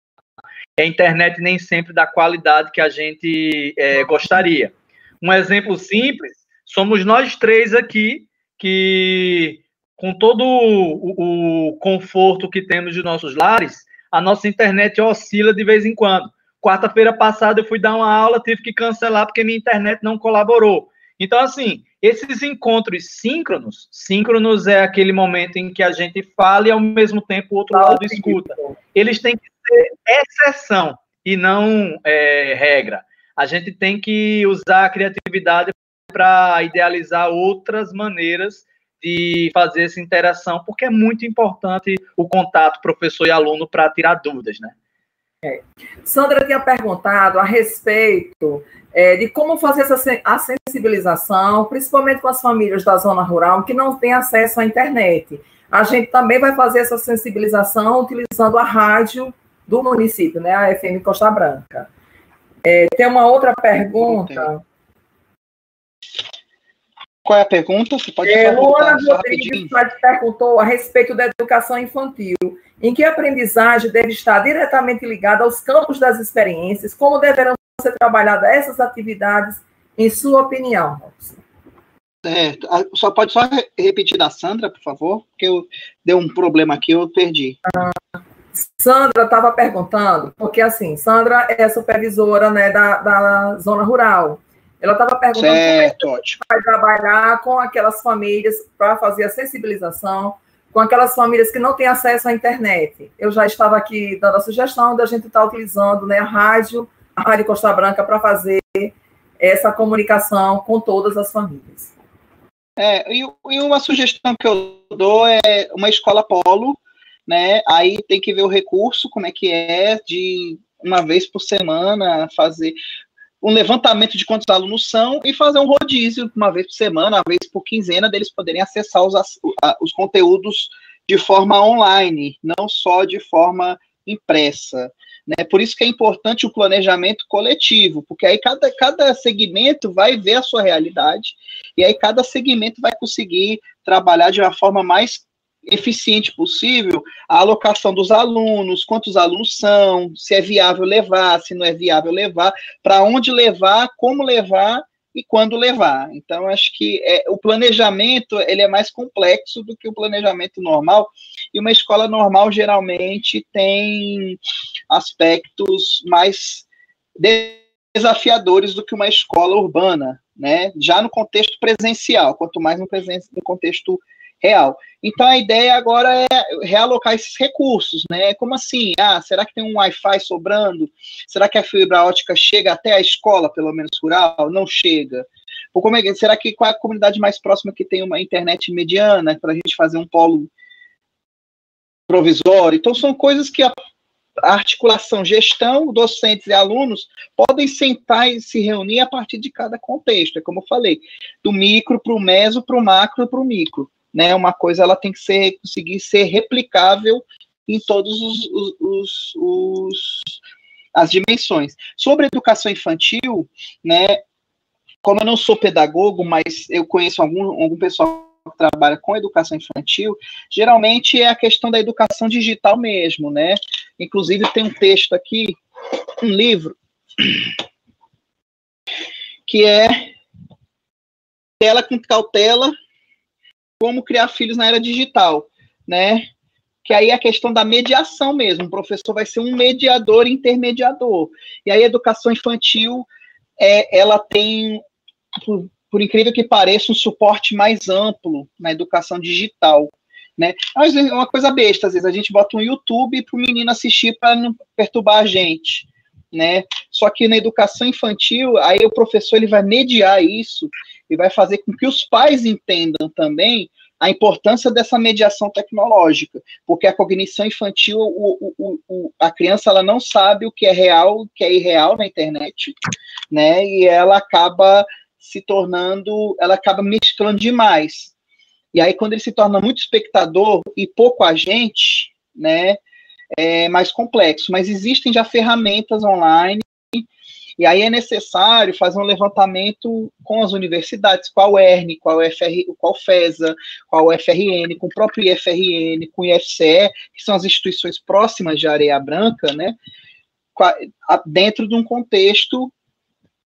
é a internet nem sempre da qualidade que a gente gostaria. Um exemplo simples, somos nós 3 aqui, que com todo o conforto que temos de nossos lares, a nossa internet oscila de vez em quando. Quarta-feira passada eu fui dar uma aula, tive que cancelar porque minha internet não colaborou. Então, assim, esses encontros síncronos é aquele momento em que a gente fala e, ao mesmo tempo, o outro lado escuta. Eles têm que ser exceção e não regra. A gente tem que usar a criatividade para idealizar outras maneiras de fazer essa interação, porque é muito importante o contato professor e aluno para tirar dúvidas, né? Sandra tinha perguntado a respeito de como fazer a sensibilização, principalmente com as famílias da zona rural que não têm acesso à internet. A gente também vai fazer essa sensibilização utilizando a rádio do município, né, a FM Costa Branca. Tem uma outra pergunta. Qual é a pergunta? Você pode Luana Rodrigues perguntou a respeito da educação infantil. Em que a aprendizagem deve estar diretamente ligada aos campos das experiências? Como deverão ser trabalhadas essas atividades, em sua opinião, Robson? Só pode repetir da Sandra, por favor? Porque deu um problema aqui, eu perdi. Sandra estava perguntando, porque assim, Sandra é supervisora, né, da zona rural. Ela estava perguntando como vai trabalhar com aquelas famílias para fazer a sensibilização, com aquelas famílias que não têm acesso à internet. Eu já estava aqui dando a sugestão da gente estar utilizando, né, a Rádio Costa Branca para fazer essa comunicação com todas as famílias. E uma sugestão que eu dou é uma escola polo, né? Aí tem que ver o recurso, como é que é, de uma vez por semana fazer um levantamento de quantos alunos são e fazer um rodízio uma vez por semana, uma vez por quinzena, deles poderem acessar os conteúdos de forma online, não só de forma impressa, né? Por isso que é importante o planejamento coletivo, porque aí cada segmento vai ver a sua realidade e aí cada segmento vai conseguir trabalhar de uma forma mais eficiente possível a alocação dos alunos, quantos alunos são, se é viável levar, se não é viável levar, para onde levar, como levar e quando levar. Então, acho que o planejamento ele é mais complexo do que o planejamento normal, e uma escola normal geralmente tem aspectos mais desafiadores do que uma escola urbana, né? Já no contexto presencial, quanto mais no contexto real. Então, a ideia agora é realocar esses recursos, né? Como assim? Será que tem um Wi-Fi sobrando? Será que a fibra ótica chega até a escola, pelo menos rural? Não chega. Ou será que qual é a comunidade mais próxima que tem uma internet mediana para a gente fazer um polo provisório? Então, são coisas que a articulação, gestão, docentes e alunos podem sentar e se reunir a partir de cada contexto. É como eu falei, do micro para o meso, para o macro, para o micro. Né, uma coisa ela tem que conseguir ser replicável em todos as dimensões. Sobre a educação infantil, né, como eu não sou pedagogo, mas eu conheço algum pessoal que trabalha com educação infantil, geralmente é a questão da educação digital mesmo, né? Inclusive tem um texto aqui, um livro, que é Tela com Cautela, como criar filhos na era digital, né? Que aí é a questão da mediação mesmo. O professor vai ser um mediador, intermediador. E aí a educação infantil, ela tem, por incrível que pareça, um suporte mais amplo na educação digital, né? Mas é uma coisa besta, às vezes a gente bota um YouTube para o menino assistir para não perturbar a gente, né? Só que na educação infantil, aí o professor ele vai mediar isso e vai fazer com que os pais entendam também a importância dessa mediação tecnológica, porque a cognição infantil, a criança ela não sabe o que é real, o que é irreal na internet, né? E ela acaba mesclando demais. E aí, quando ele se torna muito espectador e pouco agente, né, é mais complexo. Mas existem já ferramentas online, e aí é necessário fazer um levantamento com as universidades, qual o ERN, qual o FESA, qual o FRN, com o próprio IFRN, com o IFCE, que são as instituições próximas de Areia Branca, né, dentro de um contexto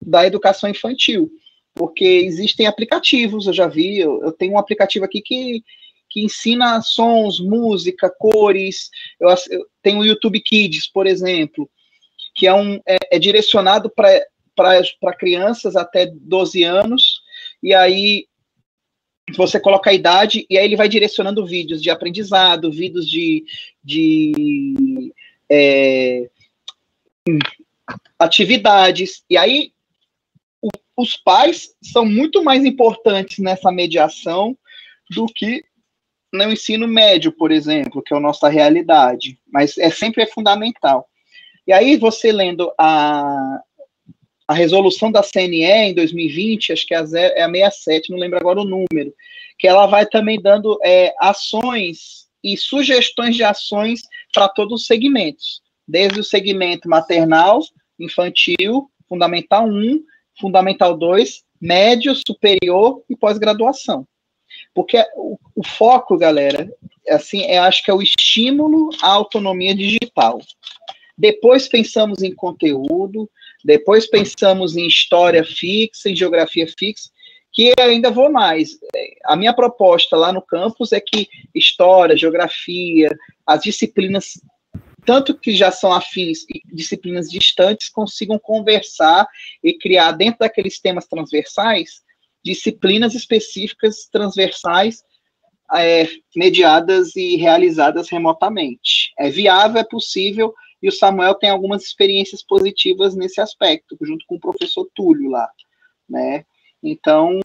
da educação infantil. Porque existem aplicativos, eu já vi, eu tenho um aplicativo aqui que ensina sons, música, cores, eu tenho o YouTube Kids, por exemplo, que é direcionado para crianças até 12 anos, e aí você coloca a idade, e aí ele vai direcionando vídeos de aprendizado, vídeos de atividades, e aí os pais são muito mais importantes nessa mediação do que no ensino médio, por exemplo, que é a nossa realidade, mas sempre é fundamental. E aí, você lendo a resolução da CNE em 2020, acho que é a 67, não lembro agora o número, que ela vai também dando ações e sugestões de ações para todos os segmentos, desde o segmento maternal, infantil, fundamental 1, fundamental 2, médio, superior e pós-graduação. Porque o foco, galera, assim, acho que é o estímulo à autonomia digital. Depois pensamos em conteúdo, depois pensamos em história fixa, em geografia fixa, que eu ainda vou mais. A minha proposta lá no campus é que história, geografia, as disciplinas, tanto que já são afins e disciplinas distantes, consigam conversar e criar, dentro daqueles temas transversais, disciplinas específicas transversais, mediadas e realizadas remotamente. É viável, é possível, e o Samuel tem algumas experiências positivas nesse aspecto, junto com o professor Túlio lá, né? Então,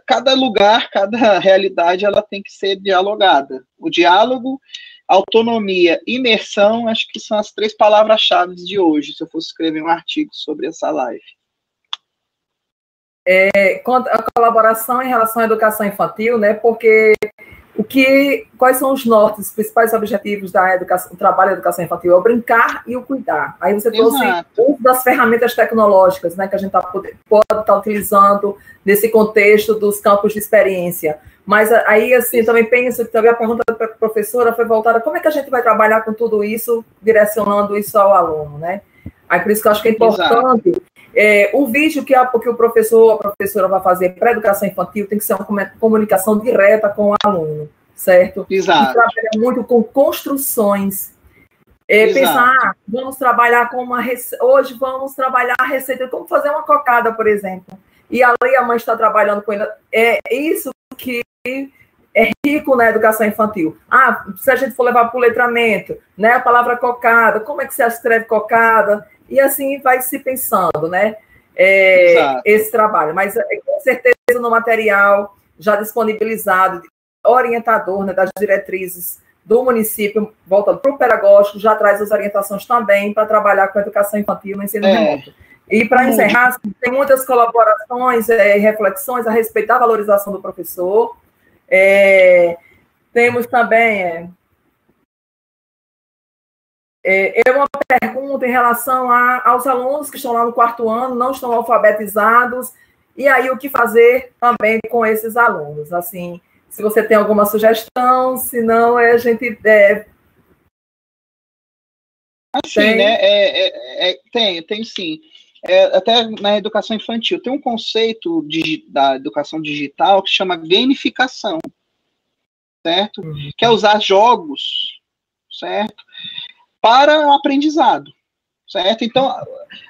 cada lugar, cada realidade, ela tem que ser dialogada. O diálogo, autonomia, imersão, acho que são as 3 palavras-chave de hoje, se eu fosse escrever um artigo sobre essa live. A colaboração em relação à educação infantil, né? Porque quais são os nortes, os principais objetivos do trabalho da educação infantil? É o brincar e o cuidar. Aí você trouxe o uso das ferramentas tecnológicas, né? Que a gente pode estar utilizando nesse contexto dos campos de experiência. Mas aí, assim, também penso que também a pergunta da professora foi voltada: como é que a gente vai trabalhar com tudo isso, direcionando isso ao aluno, né? Aí por isso que eu acho que é importante. O vídeo que o professor, a professora vai fazer para a educação infantil tem que ser uma comunicação direta com o aluno, certo? Exato. E trabalha muito com construções. Pensar, vamos trabalhar com hoje vamos trabalhar a receita, como fazer uma cocada, por exemplo. E ali a mãe está trabalhando com ele. É isso que é rico na educação infantil. Se a gente for levar para o letramento, né, a palavra cocada, como é que se escreve cocada? E assim vai se pensando, né? Esse trabalho. Mas, com certeza, no material já disponibilizado, orientador, né, das diretrizes do município, voltando para o pedagógico, já traz as orientações também para trabalhar com a educação infantil no ensino remoto. E, para encerrar, tem muitas colaborações e reflexões a respeito da valorização do professor. Temos também... uma pergunta em relação aos alunos que estão lá no 4º ano, não estão alfabetizados, e aí o que fazer também com esses alunos? Assim, se você tem alguma sugestão, se não, a gente... Assim, né? Tem sim. Até na educação infantil, tem um conceito da educação digital que chama gamificação, certo? Que é usar jogos, certo? Para o aprendizado, certo? Então,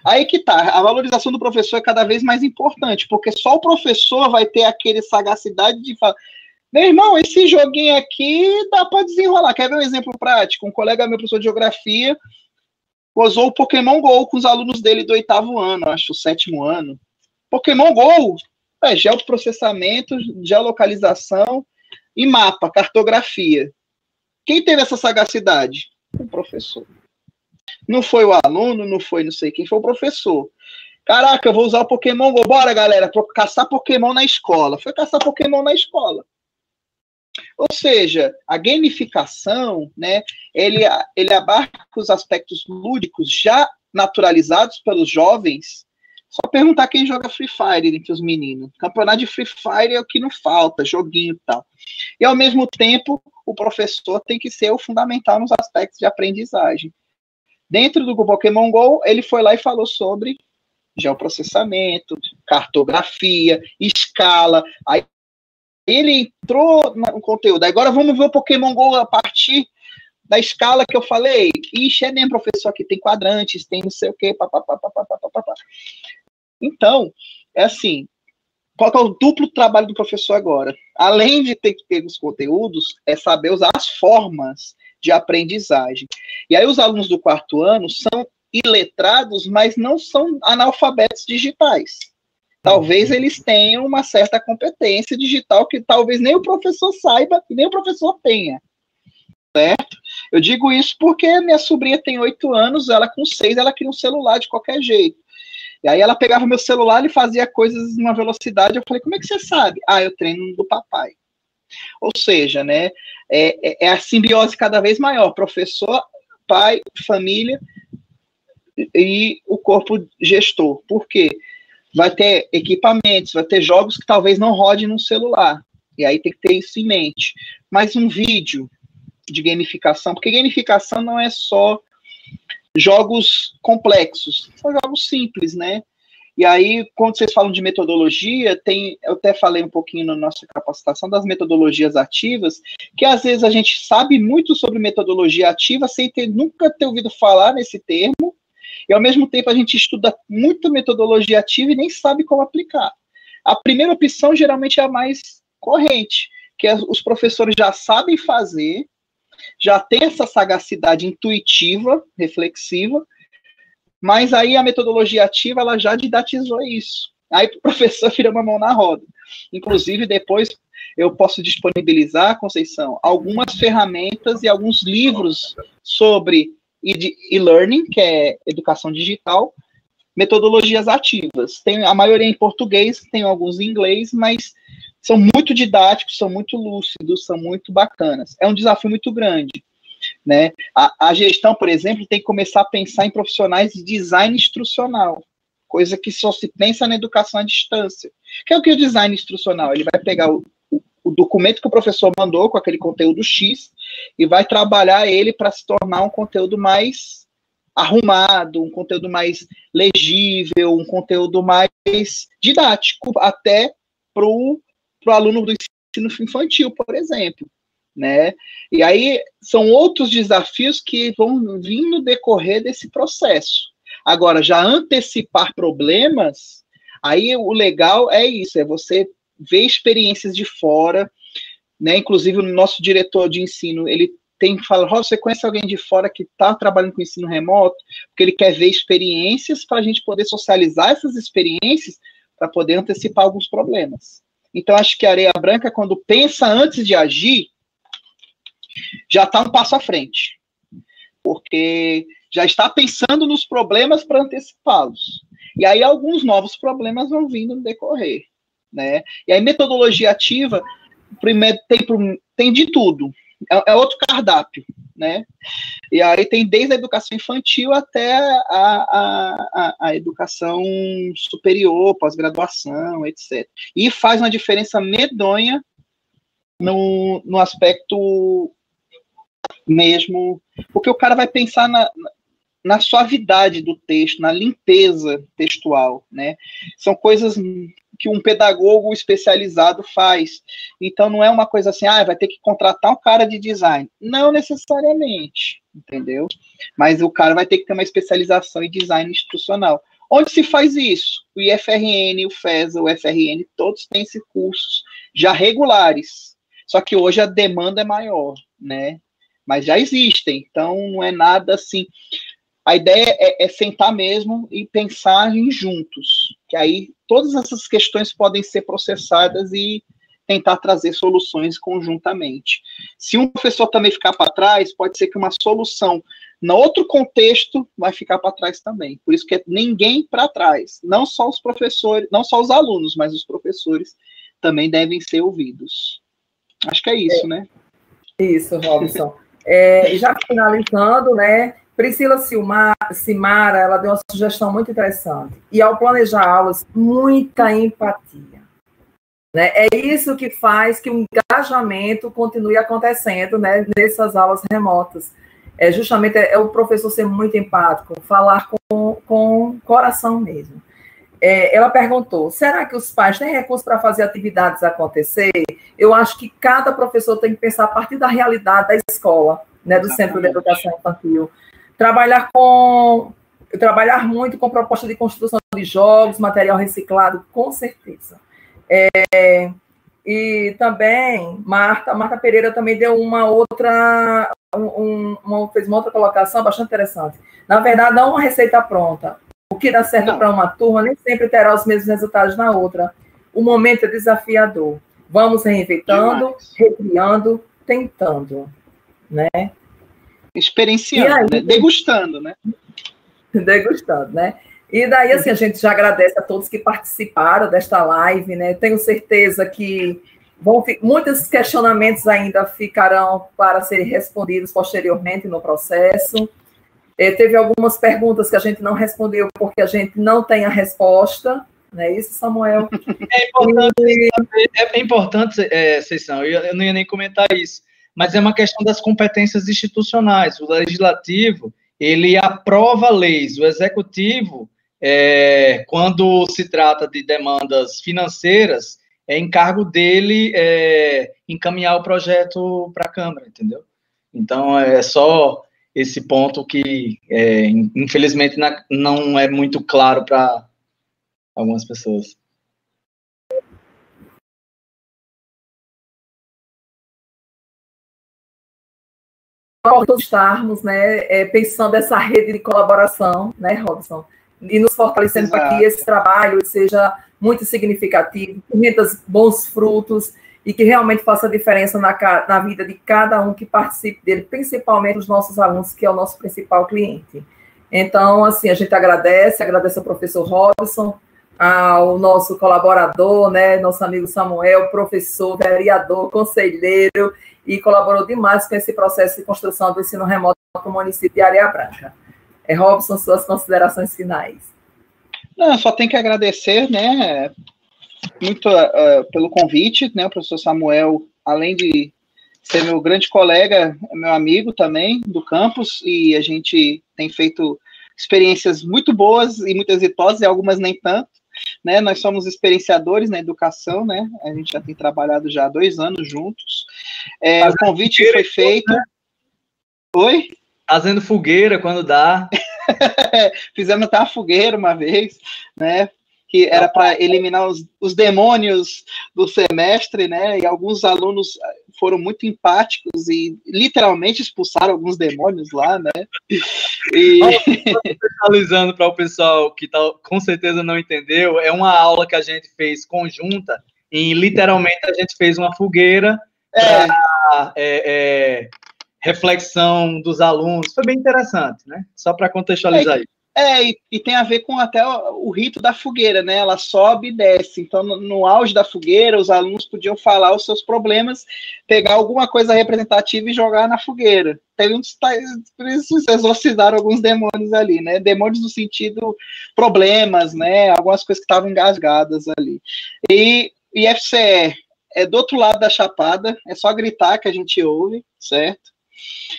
aí que tá, a valorização do professor é cada vez mais importante, porque só o professor vai ter aquele sagacidade de falar: meu irmão, esse joguinho aqui dá para desenrolar. Quer ver um exemplo prático? Um colega meu, professor de geografia, usou o Pokémon GO com os alunos dele do 8º ano, acho, o 7º ano. Pokémon GO é geoprocessamento, geolocalização e mapa, cartografia. Quem teve essa sagacidade? O professor. Não foi o aluno, não foi não sei quem, foi o professor. Caraca, eu vou usar o Pokémon GO. Bora, galera, caçar Pokémon na escola. Foi caçar Pokémon na escola. Ou seja, a gamificação, né, ele abarca os aspectos lúdicos já naturalizados pelos jovens. Só perguntar quem joga Free Fire entre os meninos. Campeonato de Free Fire é o que não falta, joguinho e tal. E, ao mesmo tempo, o professor tem que ser o fundamental nos aspectos de aprendizagem. Dentro do Pokémon GO, ele foi lá e falou sobre geoprocessamento, cartografia, escala. Aí ele entrou no conteúdo. Agora vamos ver o Pokémon GO a partir da escala que eu falei. Ixi, é mesmo, professor, aqui tem quadrantes, tem não sei o quê, papapá. Então, é assim, qual é o duplo trabalho do professor agora? Além de ter que ter os conteúdos, é saber usar as formas de aprendizagem. E aí os alunos do 4º ano são iletrados, mas não são analfabetos digitais. talvez eles tenham uma certa competência digital que talvez nem o professor saiba e nem o professor tenha, certo? Eu digo isso porque minha sobrinha tem 8 anos, ela com 6, ela queria um celular de qualquer jeito. E aí ela pegava meu celular e fazia coisas numa velocidade, eu falei, como é que você sabe? Ah, eu treino do papai. Ou seja, né, é a simbiose cada vez maior, professor, pai, família e o corpo gestor. Por quê? Vai ter equipamentos, vai ter jogos que talvez não rodem no celular. E aí tem que ter isso em mente. Mas um vídeo de gamificação, porque gamificação não é só jogos complexos, são jogos simples, né? E aí, quando vocês falam de metodologia, eu até falei um pouquinho na nossa capacitação das metodologias ativas, que às vezes a gente sabe muito sobre metodologia ativa sem nunca ter ouvido falar nesse termo, e ao mesmo tempo a gente estuda muito metodologia ativa e nem sabe como aplicar. A primeira opção geralmente é a mais corrente, que os professores já sabem fazer, já tem essa sagacidade intuitiva, reflexiva, mas aí a metodologia ativa, ela já didatizou isso. Aí o professor vira uma mão na roda. Inclusive, depois eu posso disponibilizar, Conceição, algumas ferramentas e alguns livros sobre e-learning, que é educação digital, metodologias ativas. Tem a maioria em português, tem alguns em inglês, mas são muito didáticos, são muito lúcidos, são muito bacanas. É um desafio muito grande, né? A gestão, por exemplo, tem que começar a pensar em profissionais de design instrucional, coisa que só se pensa na educação à distância. Que é o que o design instrucional? Ele vai pegar o documento que o professor mandou com aquele conteúdo X e vai trabalhar ele para se tornar um conteúdo mais arrumado, um conteúdo mais legível, um conteúdo mais didático, até para o aluno do ensino infantil, por exemplo, né? E aí são outros desafios que vão vir no decorrer desse processo. Agora, já antecipar problemas, aí o legal é isso, é você ver experiências de fora, né? Inclusive o nosso diretor de ensino, ele tem que falar, você conhece alguém de fora que está trabalhando com ensino remoto? Porque ele quer ver experiências para a gente poder socializar essas experiências para poder antecipar alguns problemas. Então, acho que a Areia Branca, quando pensa antes de agir, já está um passo à frente, porque já está pensando nos problemas para antecipá-los. E aí alguns novos problemas vão vindo no decorrer, né? E aí metodologia ativa, primeiro, tem de tudo, é outro cardápio, né? E aí tem desde a educação infantil até a educação superior, pós-graduação, etc. E faz uma diferença medonha no aspecto mesmo, porque o cara vai pensar na suavidade do texto, na limpeza textual, né? São coisas que um pedagogo especializado faz. Então, não é uma coisa assim, vai ter que contratar um cara de design. Não necessariamente, entendeu? Mas o cara vai ter que ter uma especialização em design institucional. Onde se faz isso? O IFRN, o FESA, o FRN, todos têm esses cursos já regulares. Só que hoje a demanda é maior, né? Mas já existem, então não é nada assim. A ideia é sentar mesmo e pensar em juntos, que aí todas essas questões podem ser processadas e tentar trazer soluções conjuntamente. Se um professor também ficar para trás, pode ser que uma solução no outro contexto vai ficar para trás também. Por isso que é ninguém para trás. Não só os professores, não só os alunos, mas os professores também devem ser ouvidos. Acho que é isso, né? Isso, Robson. Já finalizando, né? Priscila Simara, ela deu uma sugestão muito interessante. E ao planejar aulas, muita empatia. Né? É isso que faz que o engajamento continue acontecendo, né, nessas aulas remotas. Justamente o professor ser muito empático, falar com coração mesmo. Ela perguntou, será que os pais têm recursos para fazer atividades acontecer? Eu acho que cada professor tem que pensar a partir da realidade da escola, né, do Centro de Educação Infantil. Trabalhar muito com proposta de construção de jogos, material reciclado, com certeza. E também, Marta Pereira também deu fez uma outra colocação bastante interessante. Na verdade, não uma receita pronta. O O que dá certo para uma turma nem sempre terá os mesmos resultados na outra. O momento é desafiador. Vamos reinventando, recriando, tentando, né? Experienciando, né? Degustando, né? Degustando, né? E daí, assim, a gente já agradece a todos que participaram desta live, né? Tenho certeza que muitos questionamentos ainda ficarão para serem respondidos posteriormente no processo. Teve algumas perguntas que a gente não respondeu porque a gente não tem a resposta, não é isso, Samuel? É importante, Ceição, eu não ia nem comentar isso, mas é uma questão das competências institucionais. O legislativo, ele aprova leis, o executivo, quando se trata de demandas financeiras, é encargo dele encaminhar o projeto para a Câmara, entendeu? Então, é só esse ponto que, infelizmente, não é muito claro para algumas pessoas. Importante estarmos, né, pensando essa rede de colaboração, né, Robson, e nos fortalecendo para que esse trabalho seja muito significativo, que renda bons frutos e que realmente faça diferença na vida de cada um que participe dele, principalmente os nossos alunos, que é o nosso principal cliente. Então, assim, a gente agradece ao professor Robson, ao nosso colaborador, né, nosso amigo Samuel, professor, vereador, conselheiro, e colaborou demais com esse processo de construção do ensino remoto no município de Areia Branca. Robson, suas considerações finais. Não, só tenho que agradecer, né, muito pelo convite, né, o professor Samuel, além de ser meu grande colega, é meu amigo também do campus, e a gente tem feito experiências muito boas e muito exitosas, e algumas nem tanto, né, nós somos experienciadores na educação, né, a gente já tem trabalhado já há 2 anos juntos, o convite foi feito... Né? Oi? Fazendo fogueira quando dá. Fizemos até uma fogueira uma vez, né, que era para eliminar os demônios do semestre, né, e alguns alunos foram muito empáticos e literalmente expulsaram alguns demônios lá, né. E... Contextualizando para o pessoal que com certeza não entendeu, é uma aula que a gente fez conjunta e literalmente a gente fez uma fogueira para reflexão dos alunos. Foi bem interessante, né? Só para contextualizar isso. E tem a ver com até o rito da fogueira, né? Ela sobe e desce. Então, no auge da fogueira, os alunos podiam falar os seus problemas, pegar alguma coisa representativa e jogar na fogueira. Por isso, exorcizaram alguns demônios ali, né? Demônios no sentido problemas, né? Algumas coisas que estavam engasgadas ali. E FCE é do outro lado da chapada, é só gritar que a gente ouve, certo?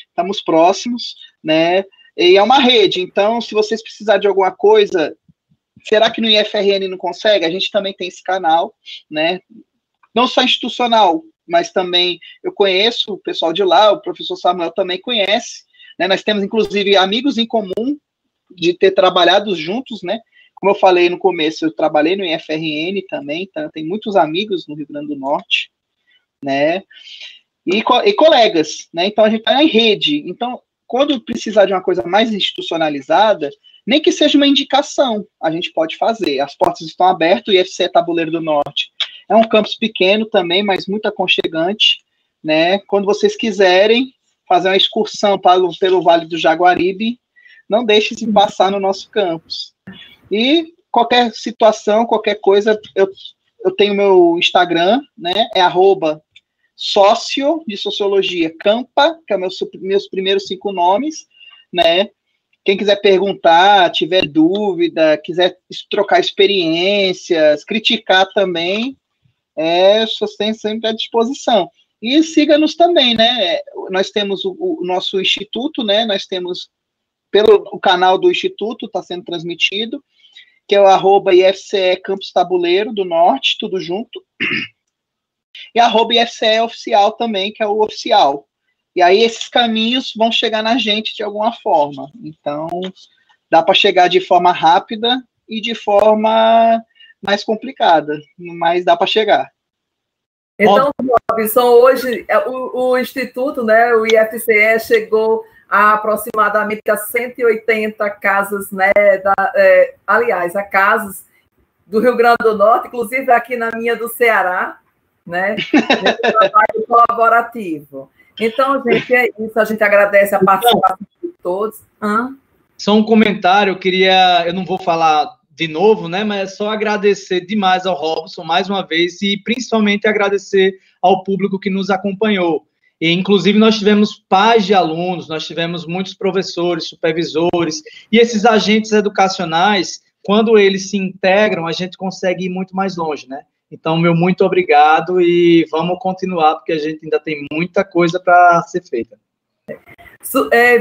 Estamos próximos, né? E é uma rede, então, se vocês precisarem de alguma coisa, será que no IFRN não consegue? A gente também tem esse canal, né? Não só institucional, mas também eu conheço o pessoal de lá, o professor Samuel também conhece, né? Nós temos, inclusive, amigos em comum de ter trabalhado juntos, né? Como eu falei no começo, eu trabalhei no IFRN também, então tem muitos amigos no Rio Grande do Norte, né? E colegas, né? Então a gente está em rede. Então, quando precisar de uma coisa mais institucionalizada, nem que seja uma indicação, a gente pode fazer. As portas estão abertas, o IFCE Tabuleiro do Norte é um campus pequeno também, mas muito aconchegante, né? Quando vocês quiserem fazer uma excursão pelo Vale do Jaguaribe, não deixe de passar no nosso campus. E qualquer situação, qualquer coisa, eu tenho meu Instagram, né? É @sócio de sociologia Campa, que é meus primeiros 5 nomes, né? Quem quiser perguntar, tiver dúvida, quiser trocar experiências, criticar também, vocês têm sempre à disposição. E siga-nos também, né? Nós temos o nosso instituto, né? Nós temos o canal do instituto, está sendo transmitido, que é o @IFCE Campus Tabuleiro do Norte, tudo junto. E @IFCE Oficial também, que é o oficial. E aí esses caminhos vão chegar na gente de alguma forma. Então, dá para chegar de forma rápida e de forma mais complicada, mas dá para chegar. Então, Robson, hoje o Instituto, né, o IFCE, chegou a aproximadamente a 180 casas, né, aliás, a casas do Rio Grande do Norte, inclusive aqui na minha do Ceará, né, nesse trabalho colaborativo. Então, gente, é isso, a gente agradece a participação de todos. Só um comentário, eu não vou falar de novo, né, mas é só agradecer demais ao Robson, mais uma vez, e principalmente agradecer ao público que nos acompanhou. E, inclusive, nós tivemos pais de alunos, nós tivemos muitos professores, supervisores, e esses agentes educacionais, quando eles se integram, a gente consegue ir muito mais longe, né? Então, meu muito obrigado e vamos continuar, porque a gente ainda tem muita coisa para ser feita.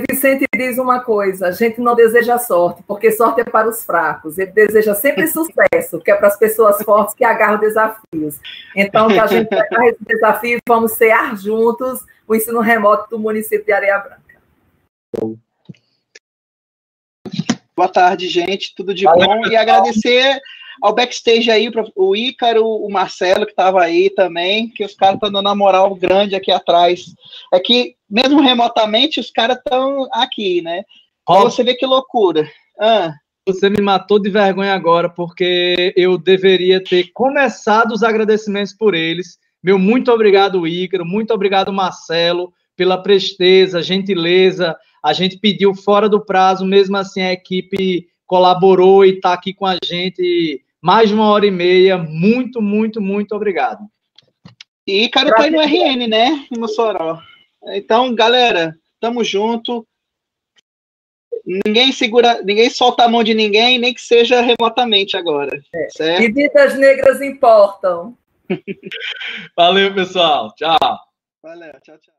Vicente diz uma coisa, a gente não deseja sorte, porque sorte é para os fracos, ele deseja sempre sucesso, que é para as pessoas fortes que agarram desafios. Então, que a gente agarre esse desafio e vamos cear juntos o ensino remoto do município de Areia Branca. Boa tarde, gente, tudo de bom, e agradecer ao backstage aí, o Ícaro, o Marcelo, que estava aí também, que os caras estão dando uma moral grande aqui atrás. É que, mesmo remotamente, os caras estão aqui, né? Pra você ver que loucura. Você me matou de vergonha agora, porque eu deveria ter começado os agradecimentos por eles. Meu muito obrigado, Ícaro, muito obrigado, Marcelo, pela presteza, gentileza. A gente pediu fora do prazo, mesmo assim a equipe colaborou e está aqui com a gente mais de 1h30. Muito, muito, muito obrigado. E Ícaro tá aí no RN, né? Em Mossoró. Então, galera, tamo junto. Ninguém solta a mão de ninguém, nem que seja remotamente agora. Certo? E vidas negras importam. Valeu, pessoal. Tchau. Valeu, tchau, tchau.